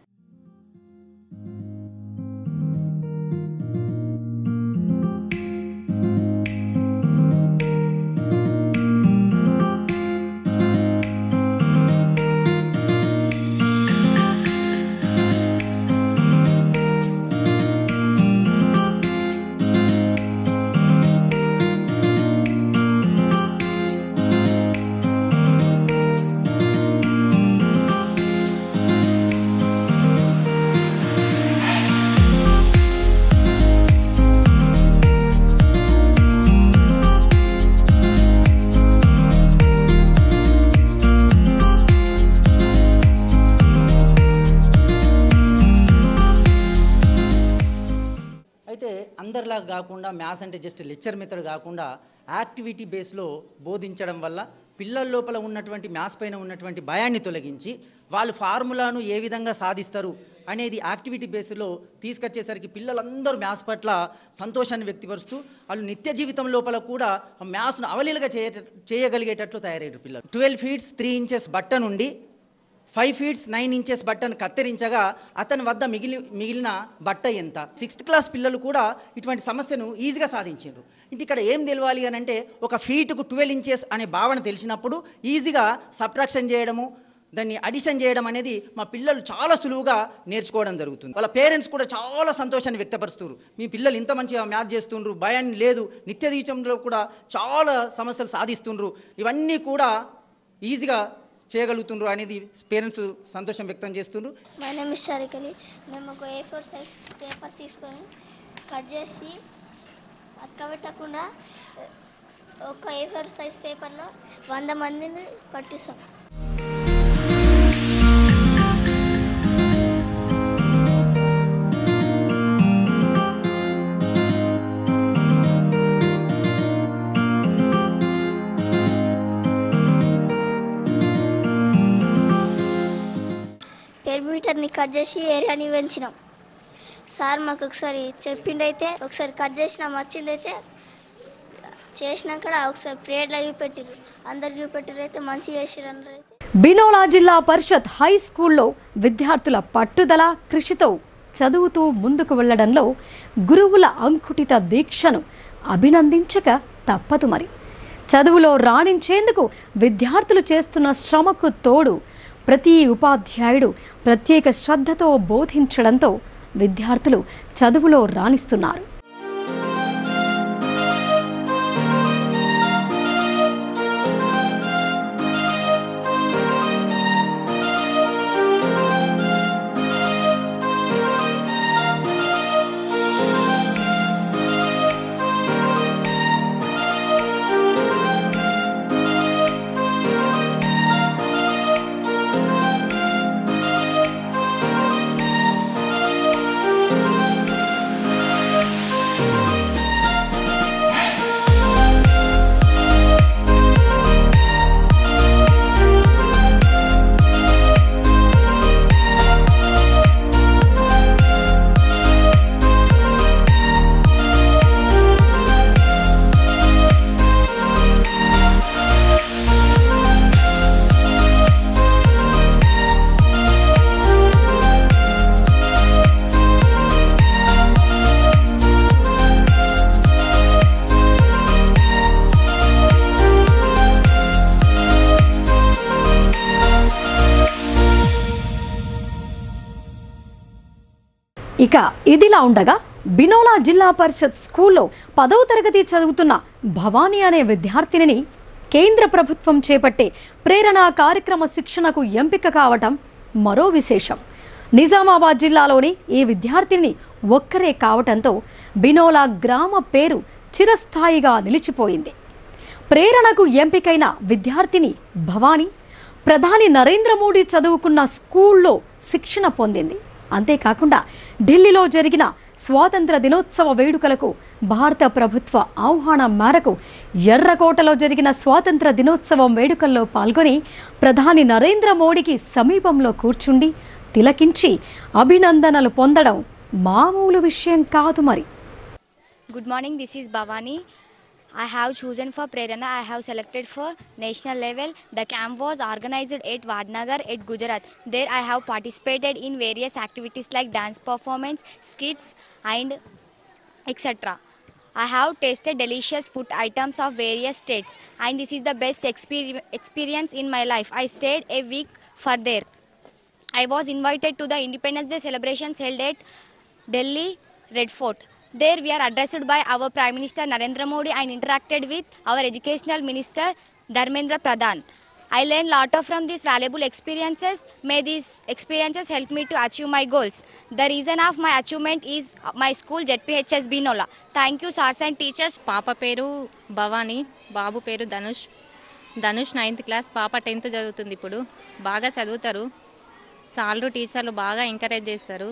అందరిలా కాకుండా మ్యాథ్స్ అంటే జస్ట్ లెక్చర్ మెథడ్ కాకుండా యాక్టివిటీ బేస్లో బోధించడం వల్ల పిల్లల లోపల ఉన్నటువంటి మ్యాథ్స్ పైన ఉన్నటువంటి భయాన్ని తొలగించి వాళ్ళు ఫార్ములాను ఏ విధంగా సాధిస్తారు అనేది యాక్టివిటీ బేస్లో తీసుకొచ్చేసరికి పిల్లలందరూ మ్యాథ్స్ పట్ల సంతోషాన్ని వ్యక్తపరుస్తూ వాళ్ళు నిత్య జీవితం లోపల కూడా మ్యాథ్స్ను అవలీలుగా చేయగలిగేటట్లు తయారయ్యారు పిల్లలు. 12 feet 3 inches బట్ట నుండి 5 feet 9 inches బట్టను కత్తిరించగా అతని వద్ద మిగిలిన బట్ట ఎంత? 6th క్లాస్ పిల్లలు కూడా ఇటువంటి సమస్యను ఈజీగా సాధించారు. ఇంటి ఇక్కడ ఏం తెలవాలి అని అంటే ఒక ఫీటుకు 12 inches అనే భావన తెలిసినప్పుడు ఈజీగా సబ్ట్రాక్షన్ చేయడము, దాన్ని అడిషన్ చేయడం అనేది మా పిల్లలు చాలా సులువుగా నేర్చుకోవడం జరుగుతుంది. వాళ్ళ పేరెంట్స్ కూడా చాలా సంతోషాన్ని వ్యక్తపరుస్తున్నారు. మీ పిల్లలు ఇంత మంచిగా మ్యాథ్ చేస్తుండ్రు, భయాన్ని లేదు, నిత్య జీవితంలో కూడా చాలా సమస్యలు సాధిస్తుండ్రు, ఇవన్నీ కూడా ఈజీగా చేయగలుగుతుండ్రు అనేది పేరెంట్స్ సంతోషం వ్యక్తం చేస్తుండ్రు. మై నేమ్ ఇస్ షరికలి. మేము ఒక A4 సైజ్ పేపర్ తీసుకొని కట్ చేసి అక్కబెట్టకుండా ఒక A4 సైజ్ పేపర్లో 100 మందిని పట్టిస్తాం. పెరిమీటర్ని కట్ చేసి ఏరియాని పెంచినాం. సార్ మాకు ఒకసారి చెప్పిండైతే ఒకసారి కట్ చేసినాం, వచ్చిందైతే చేసినాక ఒకసారి ప్రేయర్లో చూపెట్టిరు, అందరు చూపెట్టిరు, అయితే మంచిగా చేసిరు అందరూ. అయితే బినోలా జిల్లా పరిషత్ హై స్కూల్లో విద్యార్థుల పట్టుదల కృషితో చదువుతూ ముందుకు వెళ్లడంలో గురువుల అంకుటిత దీక్షను అభినందించక తప్పదు. మరి చదువులో రాణించేందుకు విద్యార్థులు చేస్తున్న శ్రమకు తోడు ప్రతి ఉపాధ్యాయుడు ప్రత్యేక శ్రద్ధతో బోధించడంతో విద్యార్థులు చదువులో రాణిస్తున్నారు. ఇక ఇదిలా ఉండగా బినోలా జిల్లా పరిషత్ స్కూల్లో 10వ తరగతి చదువుతున్న భవానీ అనే విద్యార్థినిని కేంద్ర ప్రభుత్వం చేపట్టే ప్రేరణ కార్యక్రమ శిక్షణకు ఎంపిక కావటం మరో విశేషం. నిజామాబాద్ జిల్లాలోని ఈ విద్యార్థిని ఒక్కరే కావటంతో బినోలా గ్రామ పేరు చిరస్థాయిగా నిలిచిపోయింది. ప్రేరణకు ఎంపికైన విద్యార్థిని భవానీ ప్రధాని నరేంద్ర మోడీ చదువుకున్న స్కూల్లో శిక్షణ పొందింది. అంతేకాకుండా ఢిల్లీలో జరిగిన స్వాతంత్ర దినోత్సవ వేడుకలకు భారత ప్రభుత్వ ఆహ్వానం మేరకు ఎర్రకోటలో జరిగిన స్వాతంత్ర దినోత్సవం వేడుకల్లో పాల్గొని ప్రధాని నరేంద్ర మోడీకి సమీపంలో కూర్చుండి తిలకించి అభినందనలు పొందడం మామూలు విషయం కాదు. మరి good morning, this is Bhavani. I have chosen for Prerana. I have selected for national level. The camp was organized at Vadnagar at Gujarat. There I have participated in various activities like dance performance, skits and etc. I have tasted delicious food items of various states and this is the best experience in my life. I stayed a week for there. I was invited to the Independence Day celebrations held at Delhi Red Fort. There we are addressed by our Prime Minister Narendra Modi and interacted with our Educational Minister Dharmendra Pradhan. I learned a lot from these valuable experiences. May these experiences help me to achieve my goals. The reason of my achievement is my school ZPHS Binola. Thank you sirs and teachers. పాప పేరు భవానీ, బాబు పేరు Dhanush. Dhanush 9th class, పాప 10th చదువుతుంది. ఇప్పుడు బాగా చదువుతారు. సార్లు టీచర్లు బాగా ఎంకరేజ్ చేస్తారు.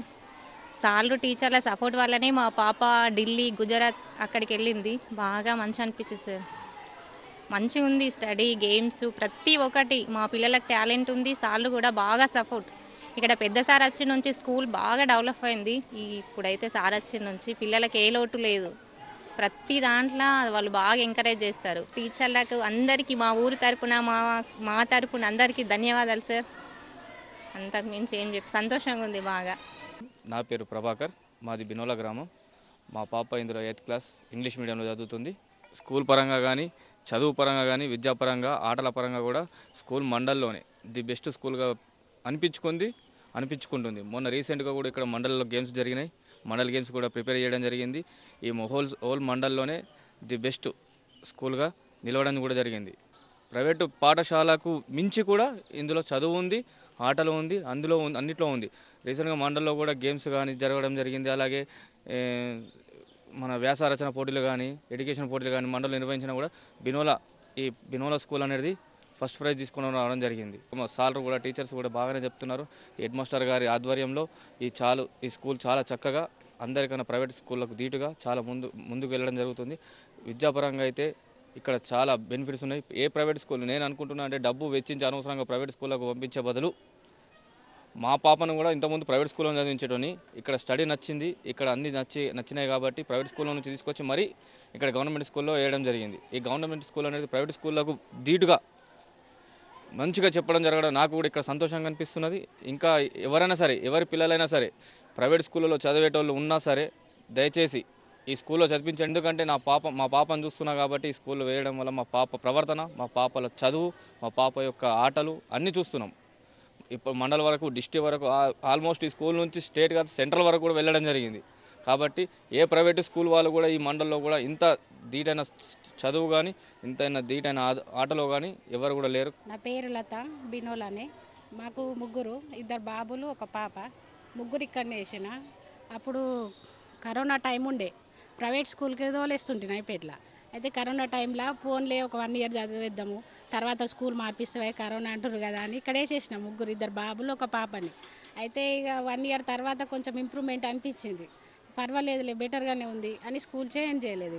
సార్లు టీచర్ల సపోర్ట్ వల్లనే మా పాప ఢిల్లీ, గుజరాత్ అక్కడికి వెళ్ళింది. బాగా మంచి అనిపించింది సార్. మంచిగా ఉంది స్టడీ, గేమ్స్ ప్రతి ఒక్కటి. మా పిల్లలకు టాలెంట్ ఉంది, సార్లు కూడా బాగా సపోర్ట్. ఇక్కడ పెద్ద సార్ వచ్చి నుంచి స్కూల్ బాగా డెవలప్ అయింది. ఇప్పుడైతే సార్ వచ్చి నుంచి పిల్లలకి ఏ లోటు లేదు. ప్రతి దాంట్లో వాళ్ళు బాగా ఎంకరేజ్ చేస్తారు. టీచర్లకు అందరికీ మా ఊరు తరపున మా తరపున అందరికీ ధన్యవాదాలు సార్. అంతకు మించి ఏం సంతోషంగా ఉంది బాగా. నా పేరు ప్రభాకర్, మాది బినోల గ్రామం. మా పాప ఇందులో 8th క్లాస్ ఇంగ్లీష్ మీడియంలో చదువుతుంది. స్కూల్ పరంగా కానీ, చదువు పరంగా కానీ, విద్యాపరంగా, ఆటల పరంగా కూడా స్కూల్ మండల్లోనే ది బెస్ట్ స్కూల్గా అనిపించుకుంటుంది. మొన్న రీసెంట్గా కూడా ఇక్కడ మండల్లో గేమ్స్ జరిగినాయి. మండల్ గేమ్స్ కూడా ప్రిపేర్ చేయడం జరిగింది. ఈ హోల్ మండల్లోనే ది బెస్ట్ స్కూల్గా నిలవడం కూడా జరిగింది. ప్రైవేటు పాఠశాలకు మించి కూడా ఇందులో చదువు ఉంది, ఆటలు ఉంది, అన్నిట్లో ఉంది. రీసెంట్గా మండల్లో కూడా గేమ్స్ కానీ జరగడం జరిగింది. అలాగే మన వ్యాస రచన పోటీలు కానీ, ఎడ్యుకేషన్ పోటీలు కానీ మండలంలో నిర్వహించినా కూడా బినోలా స్కూల్ అనేది ఫస్ట్ ప్రైజ్ తీసుకుని రావడం జరిగింది. సార్లు కూడా, టీచర్స్ కూడా బాగానే చెప్తున్నారు. హెడ్ మాస్టర్ గారి ఆధ్వర్యంలో ఈ స్కూల్ చాలా చక్కగా అందరికన్నా ప్రైవేట్ స్కూళ్ళకు ధీటుగా చాలా ముందుకు వెళ్ళడం జరుగుతుంది. విద్యాపరంగా అయితే ఇక్కడ చాలా బెనిఫిట్స్ ఉన్నాయి. ఏ ప్రైవేట్ స్కూల్ నేను అనుకుంటున్నా అంటే డబ్బు వెచ్చించి అనవసరంగా ప్రైవేట్ స్కూళ్ళకు పంపించే బదులు మా పాపను కూడా ఇంతకుముందు ప్రైవేట్ స్కూల్లో చదివించేటోని ఇక్కడ స్టడీ నచ్చింది, ఇక్కడ అన్ని నచ్చినాయి కాబట్టి ప్రైవేట్ స్కూల్లో నుంచి తీసుకొచ్చి మరీ ఇక్కడ గవర్నమెంట్ స్కూల్లో వేయడం జరిగింది. ఈ గవర్నమెంట్ స్కూల్ అనేది ప్రైవేట్ స్కూళ్ళకు ధీటుగా మంచిగా చెప్పడం జరగడం నాకు కూడా ఇక్కడ సంతోషంగా అనిపిస్తున్నది. ఇంకా ఎవరైనా సరే, ఎవరి పిల్లలైనా సరే ప్రైవేట్ స్కూళ్ళలో చదివేటోళ్ళు ఉన్నా సరే దయచేసి ఈ స్కూల్లో చదివించండి. ఎందుకంటే మా పాపను చూస్తున్నా కాబట్టి ఈ స్కూల్లో వేయడం వల్ల మా పాప ప్రవర్తన, మా పాపల చదువు, మా పాప యొక్క ఆటలు అన్నీ చూస్తున్నాం. ఇప్పుడు మండల వరకు, డిస్ట్రిక్ట్ వరకు, ఆల్మోస్ట్ ఈ స్కూల్ నుంచి స్టేట్ కాదు సెంట్రల్ వరకు కూడా వెళ్ళడం జరిగింది. కాబట్టి ఏ ప్రైవేటు స్కూల్ వాళ్ళు కూడా ఈ మండలంలో కూడా ఇంత ధీటైన చదువు కానీ, ఇంతైనా ధీటైన ఆటలో కానీ ఎవరు కూడా లేరు. నా పేరు లత, బినోలానే. మాకు ముగ్గురు, 2 బాబులు, 1 పాప. ముగ్గురు ఇక్కడనే వేసిన. అప్పుడు కరోనా టైం ఉండే, ప్రైవేట్ స్కూల్కి తోలేస్తుంటే నైపేట్లా. అయితే కరోనా టైంలో ఫోన్లే ఒక 1 ఇయర్ చదివేద్దాము, తర్వాత స్కూల్ మార్పిస్తే కరోనా అంటారు కదా అని ఇక్కడ వేసేసిన. ముగ్గురు, 2 బాబులు, 1 పాపని. అయితే ఇక 1 ఇయర్ తర్వాత కొంచెం ఇంప్రూవ్మెంట్ అనిపించింది. పర్వాలేదులే, బెటర్గానే ఉంది అని స్కూల్ చేంజ్ చేయలేదు.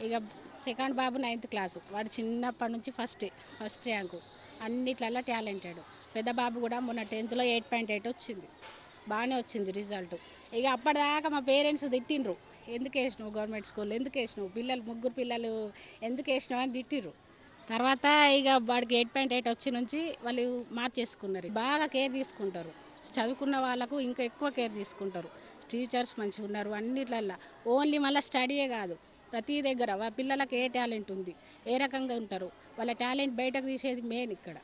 ఇక సెకండ్ బాబు 9th క్లాసు. వాడు చిన్నప్పటి నుంచి ఫస్ట్ ర్యాంకు, అన్నిట్లలో టాలెంటెడ్. పెద్ద బాబు కూడా మొన్న 10th 8.8 వచ్చింది, బాగానే వచ్చింది రిజల్ట్. ఇక అప్పటిదాకా మా పేరెంట్స్ తిట్టిండ్రు, ఎందుకు వేసినావు గవర్నమెంట్ స్కూల్, ఎందుకు వేసినావు ముగ్గురు పిల్లలు ఎందుకు వేసినావు అని తిట్టిర్రు. తర్వాత ఇక వాడికి 8.8 వచ్చి నుంచి వాళ్ళు మార్చేసుకున్నారు. బాగా కేర్ తీసుకుంటారు, చదువుకున్న వాళ్ళకు ఇంకా ఎక్కువ కేర్ తీసుకుంటారు. టీచర్స్ మంచిగా ఉన్నారు అన్నిట్లల్లో. ఓన్లీ మళ్ళీ స్టడీయే కాదు, ప్రతి దగ్గర వాళ్ళ పిల్లలకు ఏ టాలెంట్ ఉంది, ఏ రకంగా ఉంటారు, వాళ్ళ టాలెంట్ బయటకు తీసేది మెయిన్ ఇక్కడ.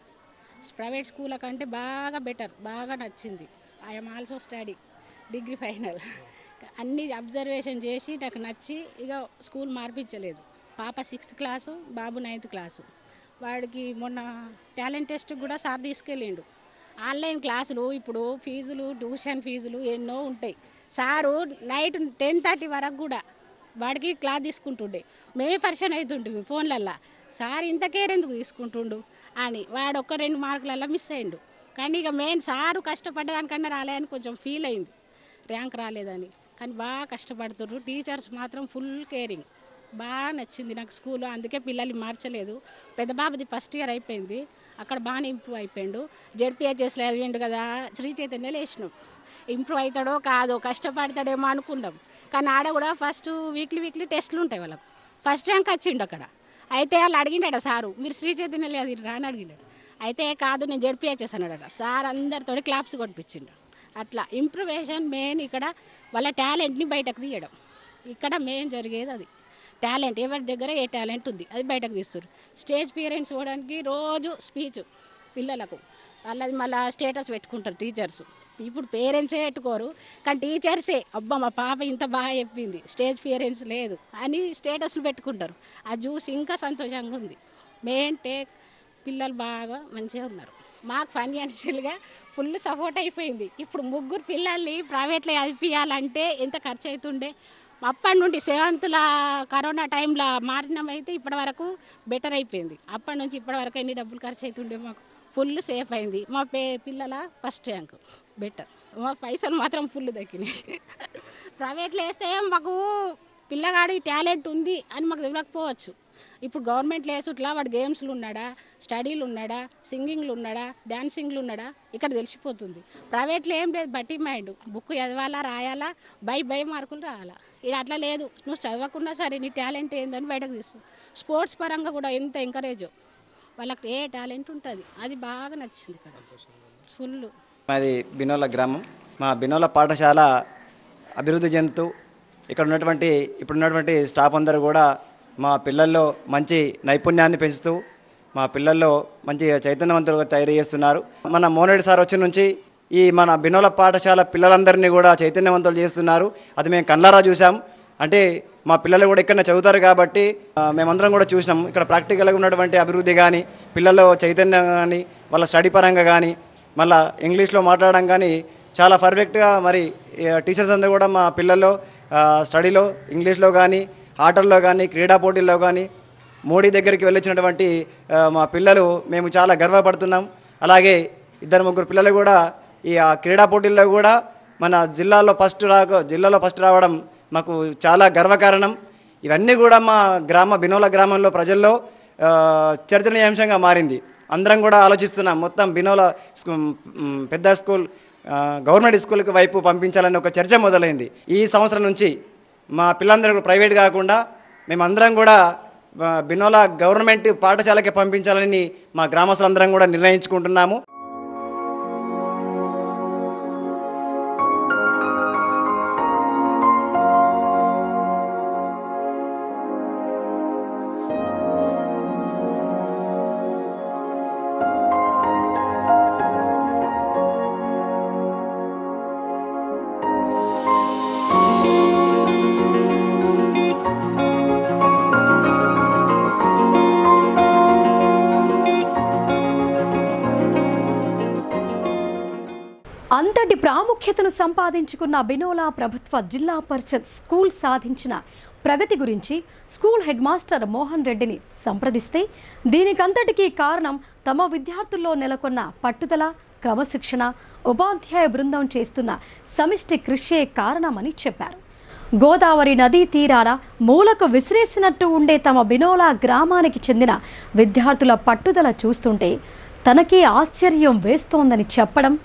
ప్రైవేట్ స్కూళ్ళ కంటే బాగా బెటర్, బాగా నచ్చింది. I'm also study degree final. అన్నీ అబ్జర్వేషన్ చేసి నాకు నచ్చి ఇక స్కూల్ మార్పించలేదు. పాప 6th క్లాసు, బాబు 9th క్లాసు. వాడికి మొన్న టాలెంట్ టెస్ట్ కూడా సార్ తీసుకెళ్ళిండు. ఆన్లైన్ క్లాసులు ఇప్పుడు ఫీజులు, ట్యూషన్ ఫీజులు ఎన్నో ఉంటాయి. సారు నైట్ 10:30 వరకు కూడా వాడికి క్లాస్ తీసుకుంటుండే. మేమే పరిచయం అవుతుంటుంది ఫోన్లల్లో, సార్ ఇంత కేర్ ఎందుకు తీసుకుంటుండు అని. వాడు 1-2 మార్కులలో మిస్ అయ్యిండు. కానీ ఇక మెయిన్ సారు కష్టపడ్డదానికన్నా రాలేదని కొంచెం ఫీల్ అయింది, ర్యాంక్ రాలేదని. కానీ బాగా కష్టపడుతుర్రు. టీచర్స్ మాత్రం ఫుల్ కేరింగ్. బాగా నచ్చింది నాకు స్కూల్, అందుకే పిల్లల్ని మార్చలేదు. పెద్ద బాబుది ఫస్ట్ ఇయర్ అయిపోయింది, అక్కడ బాగానే ఇంప్రూవ్ అయిపోయిండు. జెడ్పీహెచ్ఎస్లో చదివిండు కదా, శ్రీ చైతన్యలో వేసినాం. ఇంప్రూవ్ అవుతాడో కాదో, కష్టపడతాడేమో అనుకున్నాం. కానీ ఆడ కూడా ఫస్ట్ వీక్లీ టెస్టులు ఉంటాయి వాళ్ళకు. ఫస్ట్ ర్యాంక్ వచ్చిండు అక్కడ. అయితే వాళ్ళు అడిగిండట సారు, మీరు శ్రీ చైతన్యలో అది రాని అడిగిండట. అయితే కాదు నేను జెడ్పీహెచ్ఎస్ అన్నాడట. సార్ అందరితో క్లాప్స్ కొట్టించిండు. అట్లా ఇంప్రూవేషన్ మెయిన్ ఇక్కడ. వాళ్ళ టాలెంట్ని బయటకు తీయడం ఇక్కడ మెయిన్ జరిగేది. అది టాలెంట్, ఎవరి దగ్గర ఏ టాలెంట్ ఉంది అది బయటకు తీస్తారు. స్టేజ్ పేరెంట్స్ ఇవ్వడానికి రోజు స్పీచ్ పిల్లలకు, వాళ్ళది మళ్ళీ స్టేటస్ పెట్టుకుంటారు టీచర్స్. ఇప్పుడు పేరెంట్సే పెట్టుకోరు, కానీ టీచర్సే అబ్బా మా పాప ఇంత బాగా చెప్పింది, స్టేజ్ పేరెంట్స్ లేదు అని స్టేటస్లు పెట్టుకుంటారు. అది చూసి ఇంకా సంతోషంగా ఉంది. మెయిన్ టేక్ పిల్లలు బాగా మంచిగా ఉన్నారు. మాకు ఫైనాన్షియల్గా ఫుల్ సపోర్ట్ అయిపోయింది. ఇప్పుడు 3 పిల్లల్ని ప్రైవేట్లో చదివించాలంటే ఎంత ఖర్చు అవుతుండే. అప్పటి నుండి 7th కరోనా టైంలో మారినమైతే ఇప్పటి వరకు బెటర్ అయిపోయింది. అప్పటి నుంచి ఇప్పటి వరకు ఎన్ని డబ్బులు ఖర్చు అవుతుండే, మాకు ఫుల్ సేఫ్ అయింది. మా పిల్లల ఫస్ట్ ర్యాంక్ బెటర్. మా పైసలు మాత్రం ఫుల్ దక్కినాయి. ప్రైవేట్లో వేస్తే మాకు పిల్లగాడి టాలెంట్ ఉంది అని మాకు తెలియకపోవచ్చు. ఇప్పుడు గవర్నమెంట్లో వేసుట్లా వాడు గేమ్స్లు ఉన్నాడా, స్టడీలు ఉన్నాడా, సింగింగ్లు ఉన్నాడా, డాన్సింగ్లు ఉన్నాడా ఇక్కడ తెలిసిపోతుంది. ప్రైవేట్లో ఏం లేదు, బట్టి మైండ్, బుక్ చదవాలా, రాయాలా, బై మార్కులు రాయాలా. ఇక్కడ అట్లా లేదు, నువ్వు చదవకున్నా సరే నీ టాలెంట్ ఏందని బయటకు తీస్తుంది. స్పోర్ట్స్ పరంగా కూడా ఎంత ఎంకరేజ్, వాళ్ళకి ఏ టాలెంట్ ఉంటుంది. అది బాగా నచ్చింది ఇక్కడ ఫుల్. మాది బినోల గ్రామం. మా బినోల పాఠశాల అభివృద్ధి చెందుతూ ఇక్కడ ఇప్పుడున్నటువంటి స్టాఫ్ అందరూ కూడా మా పిల్లల్లో మంచి నైపుణ్యాన్ని పెంచుతూ మా పిల్లల్లో మంచి చైతన్యవంతులుగా తయారు చేస్తున్నారు. మన మోహన్ రెడ్డి సార్ వచ్చి నుంచి ఈ మన బినోల పాఠశాల పిల్లలందరినీ కూడా చైతన్యవంతులు చేస్తున్నారు. అది మేము కళ్ళారా చూసాం. అంటే మా పిల్లలు కూడా ఇక్కడ చదువుతారు కాబట్టి మేమందరం కూడా చూసినాం. ఇక్కడ ప్రాక్టికల్గా ఉన్నటువంటి అభివృద్ధి కానీ, పిల్లల్లో చైతన్యం కానీ, వాళ్ళ స్టడీ పరంగా కానీ, మళ్ళీ ఇంగ్లీష్లో మాట్లాడడం కానీ చాలా పర్ఫెక్ట్గా. మరి టీచర్స్ అందరూ కూడా మా పిల్లల్లో స్టడీలో, ఇంగ్లీష్లో కానీ, ఆటల్లో కానీ, క్రీడా పోటీల్లో కానీ మోడీ దగ్గరికి వెళ్ళొచ్చినటువంటి మా పిల్లలు మేము చాలా గర్వపడుతున్నాం. అలాగే 2-3 పిల్లలు కూడా ఈ క్రీడా పోటీల్లో కూడా మన జిల్లాలో ఫస్ట్ రావడం మాకు చాలా గర్వకారణం. ఇవన్నీ కూడా మా బినోల గ్రామంలో ప్రజల్లో చర్చనీయాంశంగా మారింది. అందరం కూడా ఆలోచిస్తున్నాం మొత్తం బినోల పెద్ద స్కూల్ గవర్నమెంట్ స్కూల్కి వైపు పంపించాలని ఒక చర్చ మొదలైంది. ఈ సంవత్సరం నుంచి మా పిల్లలందరూ ప్రైవేట్ కాకుండా మేమందరం కూడా బినోల గవర్నమెంట్ పాఠశాలకి పంపించాలని మా గ్రామస్తులందరం కూడా నిర్ణయించుకుంటున్నాము. అంతటి ప్రాముఖ్యతను సంపాదించుకున్న బినోల ప్రభుత్వ జిల్లా పరిషత్ స్కూల్ సాధించిన ప్రగతి గురించి స్కూల్ హెడ్ మాస్టర్ మోహన్ రెడ్డిని సంప్రదిస్తే దీనికంతటికీ కారణం తమ విద్యార్థుల్లో నెలకొన్న పట్టుదల, క్రమశిక్షణ, ఉపాధ్యాయ బృందం చేస్తున్న సమిష్టి కృషే కారణమని చెప్పారు. గోదావరి నదీ తీరాన మూలకు విసిరేసినట్టు ఉండే తమ బినోల గ్రామానికి చెందిన విద్యార్థుల పట్టుదల చూస్తుంటే తనకే ఆశ్చర్యం వేస్తోందని చెప్పడం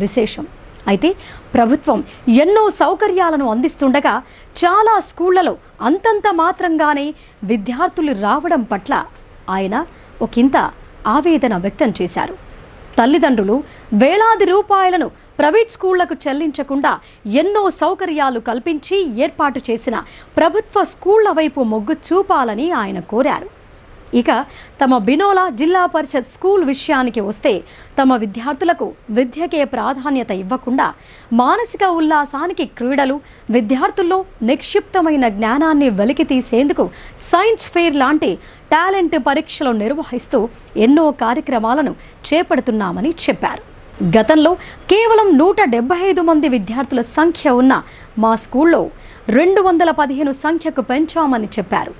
విశేషం. అయితే ప్రభుత్వం ఎన్నో సౌకర్యాలను అందిస్తుండగా చాలా స్కూళ్లలో అంతంత మాత్రంగానే విద్యార్థులు రావడం పట్ల ఆయన ఒకంత ఆవేదన వ్యక్తం చేశారు. తల్లిదండ్రులు వేలాది రూపాయలను ప్రైవేట్ స్కూళ్లకు చెల్లించకుండా ఎన్నో సౌకర్యాలు కల్పించి ఏర్పాటు చేసిన ప్రభుత్వ స్కూళ్ల వైపు మొగ్గు చూపాలని ఆయన కోరారు. ఇక తమ బినోల జిల్లా పరిషత్ స్కూల్ విషయానికి వస్తే తమ విద్యార్థులకు విద్యకే ప్రాధాన్యత ఇవ్వకుండా మానసిక ఉల్లాసానికి క్రీడలు, విద్యార్థుల్లో నిక్షిప్తమైన జ్ఞానాన్ని వెలికి తీసేందుకు సైన్స్ ఫెయిర్ లాంటి టాలెంట్ పరీక్షలు నిర్వహిస్తూ ఎన్నో కార్యక్రమాలను చేపడుతున్నామని చెప్పారు. గతంలో కేవలం 175 మంది విద్యార్థుల సంఖ్య ఉన్న మా స్కూల్లో 215 సంఖ్యకు పెంచామని చెప్పారు.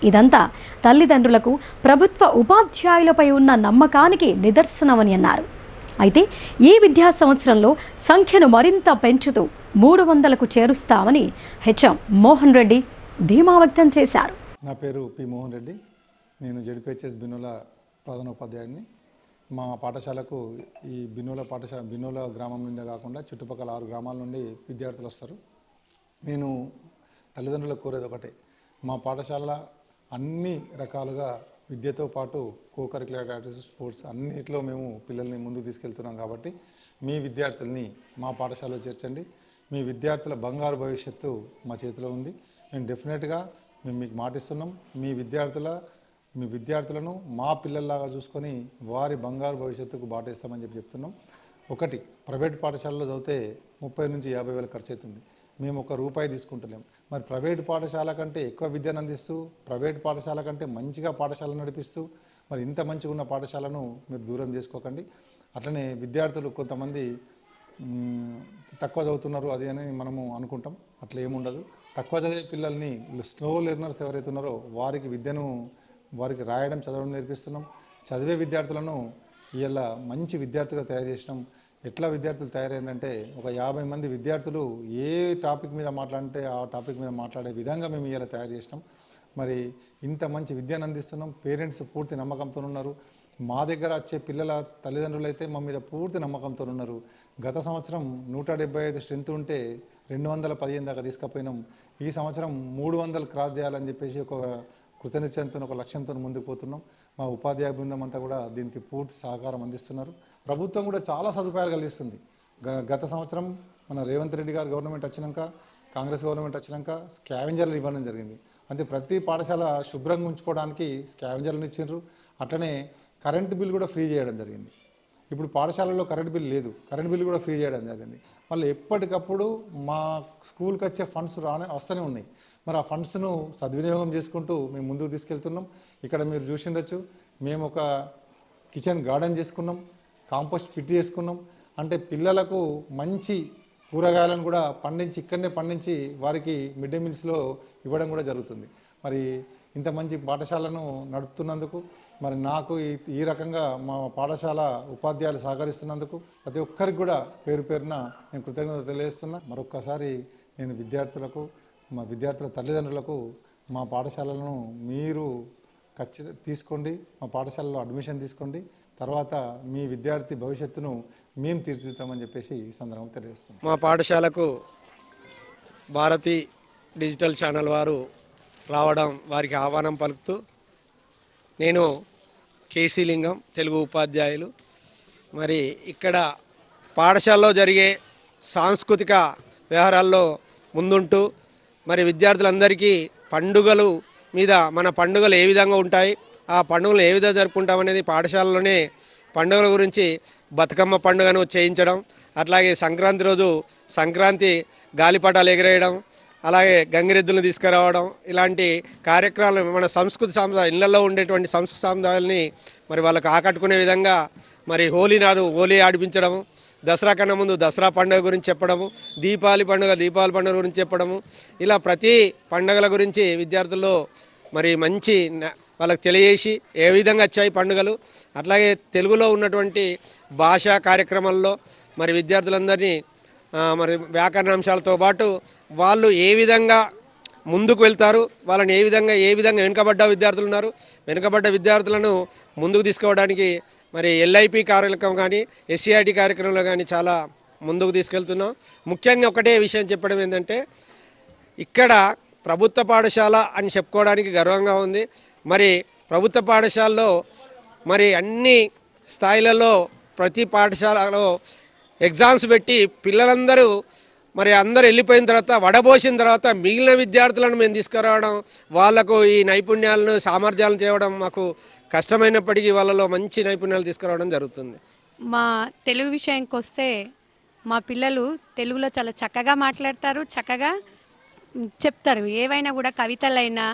ఇదంతా తల్లిదండ్రులకు ప్రభుత్వ ఉపాధ్యాయులపై ఉన్న నమ్మకానికి నిదర్శనమని అన్నారు. అయితే ఈ విద్యా సంవత్సరంలో సంఖ్యను మరింత పెంచుతూ 300కు చేరుస్తామని హెచ్ఎం మోహన్ రెడ్డి ధీమా వ్యక్తం చేశారు. నా పేరు పి మోహన్ రెడ్డి. నేను జెడ్పీహెచ్ఎస్ బినోల ప్రధానోపాధ్యాయుడిని. మా పాఠశాలకు ఈ బినోల గ్రామం నుండే కాకుండా చుట్టుపక్కల 6 గ్రామాల నుండి విద్యార్థులు వస్తారు. నేను తల్లిదండ్రులకు కోరేది ఒకటే, మా పాఠశాల అన్ని రకాలుగా విద్యతో పాటు కోకరిక్యులర్ యాక్టివిటీస్, స్పోర్ట్స్ అన్నిట్లో మేము పిల్లల్ని ముందుకు తీసుకెళ్తున్నాం. కాబట్టి మీ విద్యార్థుల్ని మా పాఠశాలలో చేర్చండి. మీ విద్యార్థుల బంగారు భవిష్యత్తు మా చేతిలో ఉంది. మేము డెఫినెట్గా మీకు మాటిస్తున్నాం, మీ విద్యార్థులను మా పిల్లల్లాగా చూసుకొని వారి బంగారు భవిష్యత్తుకు బాటేస్తామని చెప్తున్నాం. ఒకటి, ప్రైవేట్ పాఠశాలలో చదివితే 30 నుంచి 50 వేలు ఖర్చు అవుతుంది. మేము ₹1 తీసుకుంటలేం. మరి ప్రైవేట్ పాఠశాల కంటే ఎక్కువ విద్యను అందిస్తూ, ప్రైవేట్ పాఠశాల కంటే మంచిగా పాఠశాల నడిపిస్తూ, మరి ఇంత మంచిగా ఉన్న పాఠశాలను మీరు దూరం చేసుకోకండి. అట్లనే విద్యార్థులు కొంతమంది తక్కువ చదువుతున్నారు అది అని మనము అనుకుంటాం. అట్లా ఏముండదు. తక్కువ చదివే పిల్లల్ని, స్లో లెర్నర్స్ ఎవరైతే ఉన్నారో వారికి రాయడం, చదవడం నేర్పిస్తున్నాం. చదివే విద్యార్థులను ఇలా మంచి విద్యార్థులుగా తయారు చేసినాం. ఎట్లా విద్యార్థులు తయారైందంటే ఒక 50 మంది విద్యార్థులు ఏ టాపిక్ మీద మాట్లాడితే ఆ టాపిక్ మీద మాట్లాడే విధంగా మేము ఇలా తయారు చేసినాం. మరి ఇంత మంచి విద్యను అందిస్తున్నాం. పేరెంట్స్ పూర్తి నమ్మకంతో ఉన్నారు. మా దగ్గర వచ్చే పిల్లల తల్లిదండ్రులు అయితే మా మీద పూర్తి నమ్మకంతో ఉన్నారు. గత సంవత్సరం 175 స్ట్రెంత్ ఉంటే 215 దాకా తీసుకుపోయినాం. ఈ సంవత్సరం 300 క్రాస్ చేయాలని చెప్పేసి ఒక కృతనిశ్చయంతో, ఒక లక్ష్యంతో ముందుకు పోతున్నాం. మా ఉపాధ్యాయ బృందం అంతా కూడా దీనికి పూర్తి సహకారం అందిస్తున్నారు. ప్రభుత్వం కూడా చాలా సదుపాయాలు కలిగిస్తుంది. గత సంవత్సరం మన రేవంత్ రెడ్డి గారు గవర్నమెంట్ వచ్చినాక, కాంగ్రెస్ గవర్నమెంట్ వచ్చినాక స్కావెంజర్లు ఇవ్వడం జరిగింది. అంటే ప్రతి పాఠశాల శుభ్రంగా ఉంచుకోవడానికి స్కావెంజర్లను ఇచ్చిండ్రు. అట్లనే కరెంటు బిల్ కూడా ఫ్రీ చేయడం జరిగింది. ఇప్పుడు పాఠశాలలో కరెంట్ బిల్ లేదు, కరెంట్ బిల్ కూడా ఫ్రీ చేయడం జరిగింది. మళ్ళీ ఎప్పటికప్పుడు మా స్కూల్కి వచ్చే ఫండ్స్ వస్తూనే ఉన్నాయి. మరి ఆ ఫండ్స్ను సద్వినియోగం చేసుకుంటూ మేము ముందుకు తీసుకెళ్తున్నాం. ఇక్కడ మీరు చూసిండొచ్చు, మేము ఒక కిచెన్ గార్డెన్ చేసుకున్నాం, కాంపోస్ట్ పిట్ చేసుకున్నాం. అంటే పిల్లలకు మంచి కూరగాయలను కూడా పండించి ఇక్కడనే పండించి వారికి మిడ్ డే మీల్స్లో ఇవ్వడం కూడా జరుగుతుంది. మరి ఇంత మంచి పాఠశాలను నడుపుతున్నందుకు మరి నాకు ఈ రకంగా మా పాఠశాల ఉపాధ్యాయులు సహకరిస్తున్నందుకు ప్రతి ఒక్కరికి కూడా పేరు పేరున నేను కృతజ్ఞతలు తెలియజేస్తున్నా. మరొక్కసారి నేను విద్యార్థులకు, మా విద్యార్థుల తల్లిదండ్రులకు మా పాఠశాలను మీరు ఖచ్చితంగా తీసుకోండి, మా పాఠశాలలో అడ్మిషన్ తీసుకోండి, తర్వాత మీ విద్యార్థి భవిష్యత్తును మేము తీర్చిదిద్దామని చెప్పేసి ఈ సందర్భంగా తెలియజేస్తున్నాం. మా పాఠశాలకు భారతి డిజిటల్ ఛానల్ వారు రావడం వారికి ఆహ్వానం పలుకుతూ, నేను కేసీ లింగం, తెలుగు ఉపాధ్యాయులు. మరి ఇక్కడ పాఠశాలలో జరిగే సాంస్కృతిక వ్యవహారాల్లో ముందుంటూ మరి విద్యార్థులందరికీ పండుగలు మీద మన పండుగలు ఏ విధంగా ఉంటాయి, ఆ పండుగలు ఏ విధంగా జరుపుకుంటామనేది పాఠశాలలోనే పండుగల గురించి బతుకమ్మ పండుగను చేయించడం, అట్లాగే సంక్రాంతి రోజు సంక్రాంతి గాలిపటాలు ఎగరేయడం, అలాగే గంగిరెద్దులను తీసుకురావడం, ఇలాంటి కార్యక్రమాలు మన సంస్కృతి సాంప్రదాయ ఇళ్లలో ఉండేటువంటి సంస్కృతి సాంప్రదాయాలని మరి వాళ్ళకు ఆకట్టుకునే విధంగా మరి హోలీ నాడు హోలీ ఆడిపించడము, దసరా కన్నా ముందు దసరా పండుగ గురించి చెప్పడము, దీపావళి పండుగ గురించి చెప్పడము, ఇలా ప్రతి పండుగల గురించి విద్యార్థుల్లో మరి మంచి వాళ్ళకి తెలియజేసి ఏ విధంగా వచ్చాయి పండుగలు, అట్లాగే తెలుగులో ఉన్నటువంటి భాషా కార్యక్రమాల్లో మరి విద్యార్థులందరినీ మరి వ్యాకరణాంశాలతో పాటు వాళ్ళు ఏ విధంగా ముందుకు వెళ్తారు, వాళ్ళని ఏ విధంగా వెనుకబడ్డ విద్యార్థులు ఉన్నారు, వెనుకబడ్డ విద్యార్థులను ముందుకు తీసుకోవడానికి మరి ఎల్ఐపి కార్యక్రమం కానీ ఎస్సీఐటి కార్యక్రమంలో కానీ చాలా ముందుకు తీసుకెళ్తున్నాం. ముఖ్యంగా ఒకటే విషయం చెప్పడం ఏంటంటే, ఇక్కడ ప్రభుత్వ పాఠశాల అని చెప్పుకోవడానికి గర్వంగా ఉంది. మరి ప్రభుత్వ పాఠశాలలో మరి అన్ని స్థాయిలలో ప్రతి పాఠశాలలో ఎగ్జామ్స్ పెట్టి పిల్లలందరూ మరి అందరూ వెళ్ళిపోయిన తర్వాత వడబోసిన తర్వాత మిగిలిన విద్యార్థులను మేము తీసుకురావడం, వాళ్లకు ఈ నైపుణ్యాలను సామర్థ్యాలను చేయడం మాకు కష్టమైనప్పటికీ వాళ్ళలో మంచి నైపుణ్యాలు తీసుకురావడం జరుగుతుంది. మా తెలుగు విషయానికి వస్తే మా పిల్లలు తెలుగులో చాలా చక్కగా మాట్లాడతారు, చక్కగా చెప్తారు. ఏవైనా కూడా కవితలైనా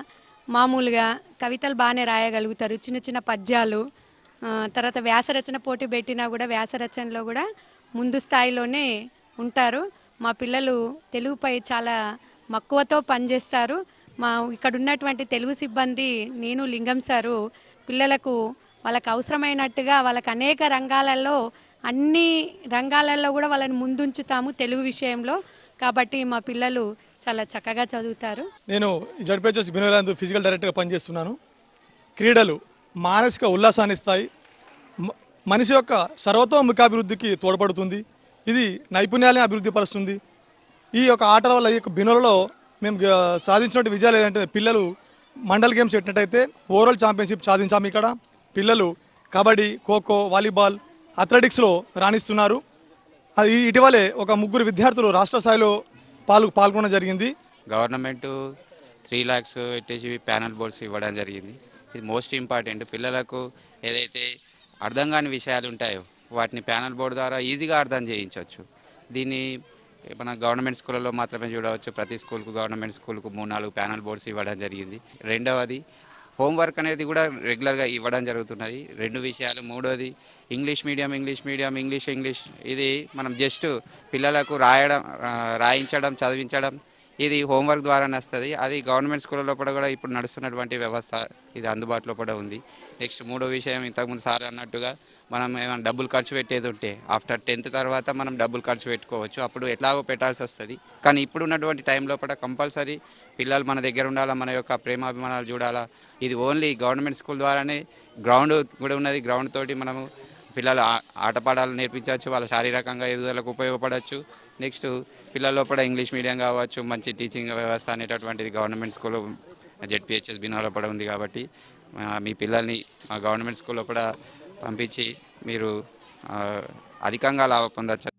మామూలుగా కవితలు బాగానే రాయగలుగుతారు, చిన్న చిన్న పద్యాలు. తర్వాత వ్యాసరచన పోటీ పెట్టినా కూడా వ్యాసరచనలో కూడా ముందు స్థాయిలోనే ఉంటారు. మా పిల్లలు తెలుగుపై చాలా మక్కువతో పనిచేస్తారు. మా ఇక్కడ ఉన్నటువంటి తెలుగు సిబ్బంది, నేను లింగం సారు, పిల్లలకు వాళ్ళకు అవసరమైనట్టుగా వాళ్ళకి అనేక రంగాలలో అన్ని రంగాలలో కూడా వాళ్ళని ముందుంచుతాము తెలుగు విషయంలో. కాబట్టి మా పిల్లలు చాలా చక్కగా చదువుతారు. నేను జడ్పీహెచ్ఎస్ బినోలాందు ఫిజికల్ డైరెక్టర్గా పనిచేస్తున్నాను. క్రీడలు మానసిక ఉల్లాసాన్ని ఇస్తాయి, మనిషి యొక్క సర్వతోముఖాభివృద్ధికి తోడ్పడుతుంది, ఇది నైపుణ్యాలను అభివృద్ధి పరుస్తుంది. ఈ యొక్క ఆటల వల్ల ఈ యొక్క బినోలలో మేము సాధించినట్టు విజయాలు ఏంటంటే, పిల్లలు మండల్ గేమ్స్ పెట్టినట్టయితే ఓవరాల్ ఛాంపియన్షిప్ సాధించాము. ఇక్కడ పిల్లలు కబడ్డీ, ఖోఖో, వాలీబాల్, అథ్లెటిక్స్లో రాణిస్తున్నారు. అది ఇటీవలే ఒక 3 విద్యార్థులు రాష్ట్ర స్థాయిలో పాల్గొనడం జరిగింది. గవర్నమెంట్ 3 lakhs ఎట్టేసి ప్యానల్ బోర్డ్స్ ఇవ్వడం జరిగింది. ఇది మోస్ట్ ఇంపార్టెంట్. పిల్లలకు ఏదైతే అర్థం కాని విషయాలు ఉంటాయో వాటిని ప్యానల్ బోర్డు ద్వారా ఈజీగా అర్థం చేయించవచ్చు. దీన్ని మన గవర్నమెంట్ స్కూళ్ళలో మాత్రమే చూడవచ్చు. ప్రతి స్కూల్కు, గవర్నమెంట్ స్కూల్కు 3-4 ప్యానల్ బోర్డ్స్ ఇవ్వడం జరిగింది. రెండవది హోంవర్క్ అనేది కూడా రెగ్యులర్గా ఇవ్వడం జరుగుతున్నది. 2 విషయాలు. మూడోది ఇంగ్లీష్ మీడియం. ఇంగ్లీష్ ఇది మనం జస్ట్ పిల్లలకు రాయించడం, చదివించడం ఇది హోంవర్క్ ద్వారానే వస్తుంది. అది గవర్నమెంట్ స్కూళ్ళలో కూడా ఇప్పుడు నడుస్తున్నటువంటి వ్యవస్థ ఇది అందుబాటులో కూడా ఉంది. నెక్స్ట్ 3వ విషయం, ఇంతకుముందు సార్ అన్నట్టుగా మనం ఏమైనా డబ్బులు ఖర్చు పెట్టేది ఉంటే ఆఫ్టర్ 10th తర్వాత మనం డబ్బులు ఖర్చు పెట్టుకోవచ్చు. అప్పుడు ఎట్లాగో పెట్టాల్సి వస్తుంది. కానీ ఇప్పుడు ఉన్నటువంటి టైంలో కూడా కంపల్సరీ పిల్లలు మన దగ్గర ఉండాలా, మన యొక్క ప్రేమాభిమానాలు చూడాలా. ఇది ఓన్లీ గవర్నమెంట్ స్కూల్ ద్వారానే. గ్రౌండ్ కూడా ఉన్నది. గ్రౌండ్ తోటి మనము పిల్లలు ఆటపాడాలు నేర్పించవచ్చు, వాళ్ళ శారీరకంగా ఎదుగుదలకు ఉపయోగపడవచ్చు. నెక్స్ట్ పిల్లల లోపల ఇంగ్లీష్ మీడియం కావచ్చు, మంచి టీచింగ్ వ్యవస్థ అనేటటువంటిది గవర్నమెంట్ స్కూల్ జెడ్పీహెచ్ఎస్ బినోలో కూడా ఉంది. కాబట్టి మీ పిల్లల్ని గవర్నమెంట్ స్కూల్లో కూడా పంపించి మీరు అధికంగా లాభం పొందొచ్చు.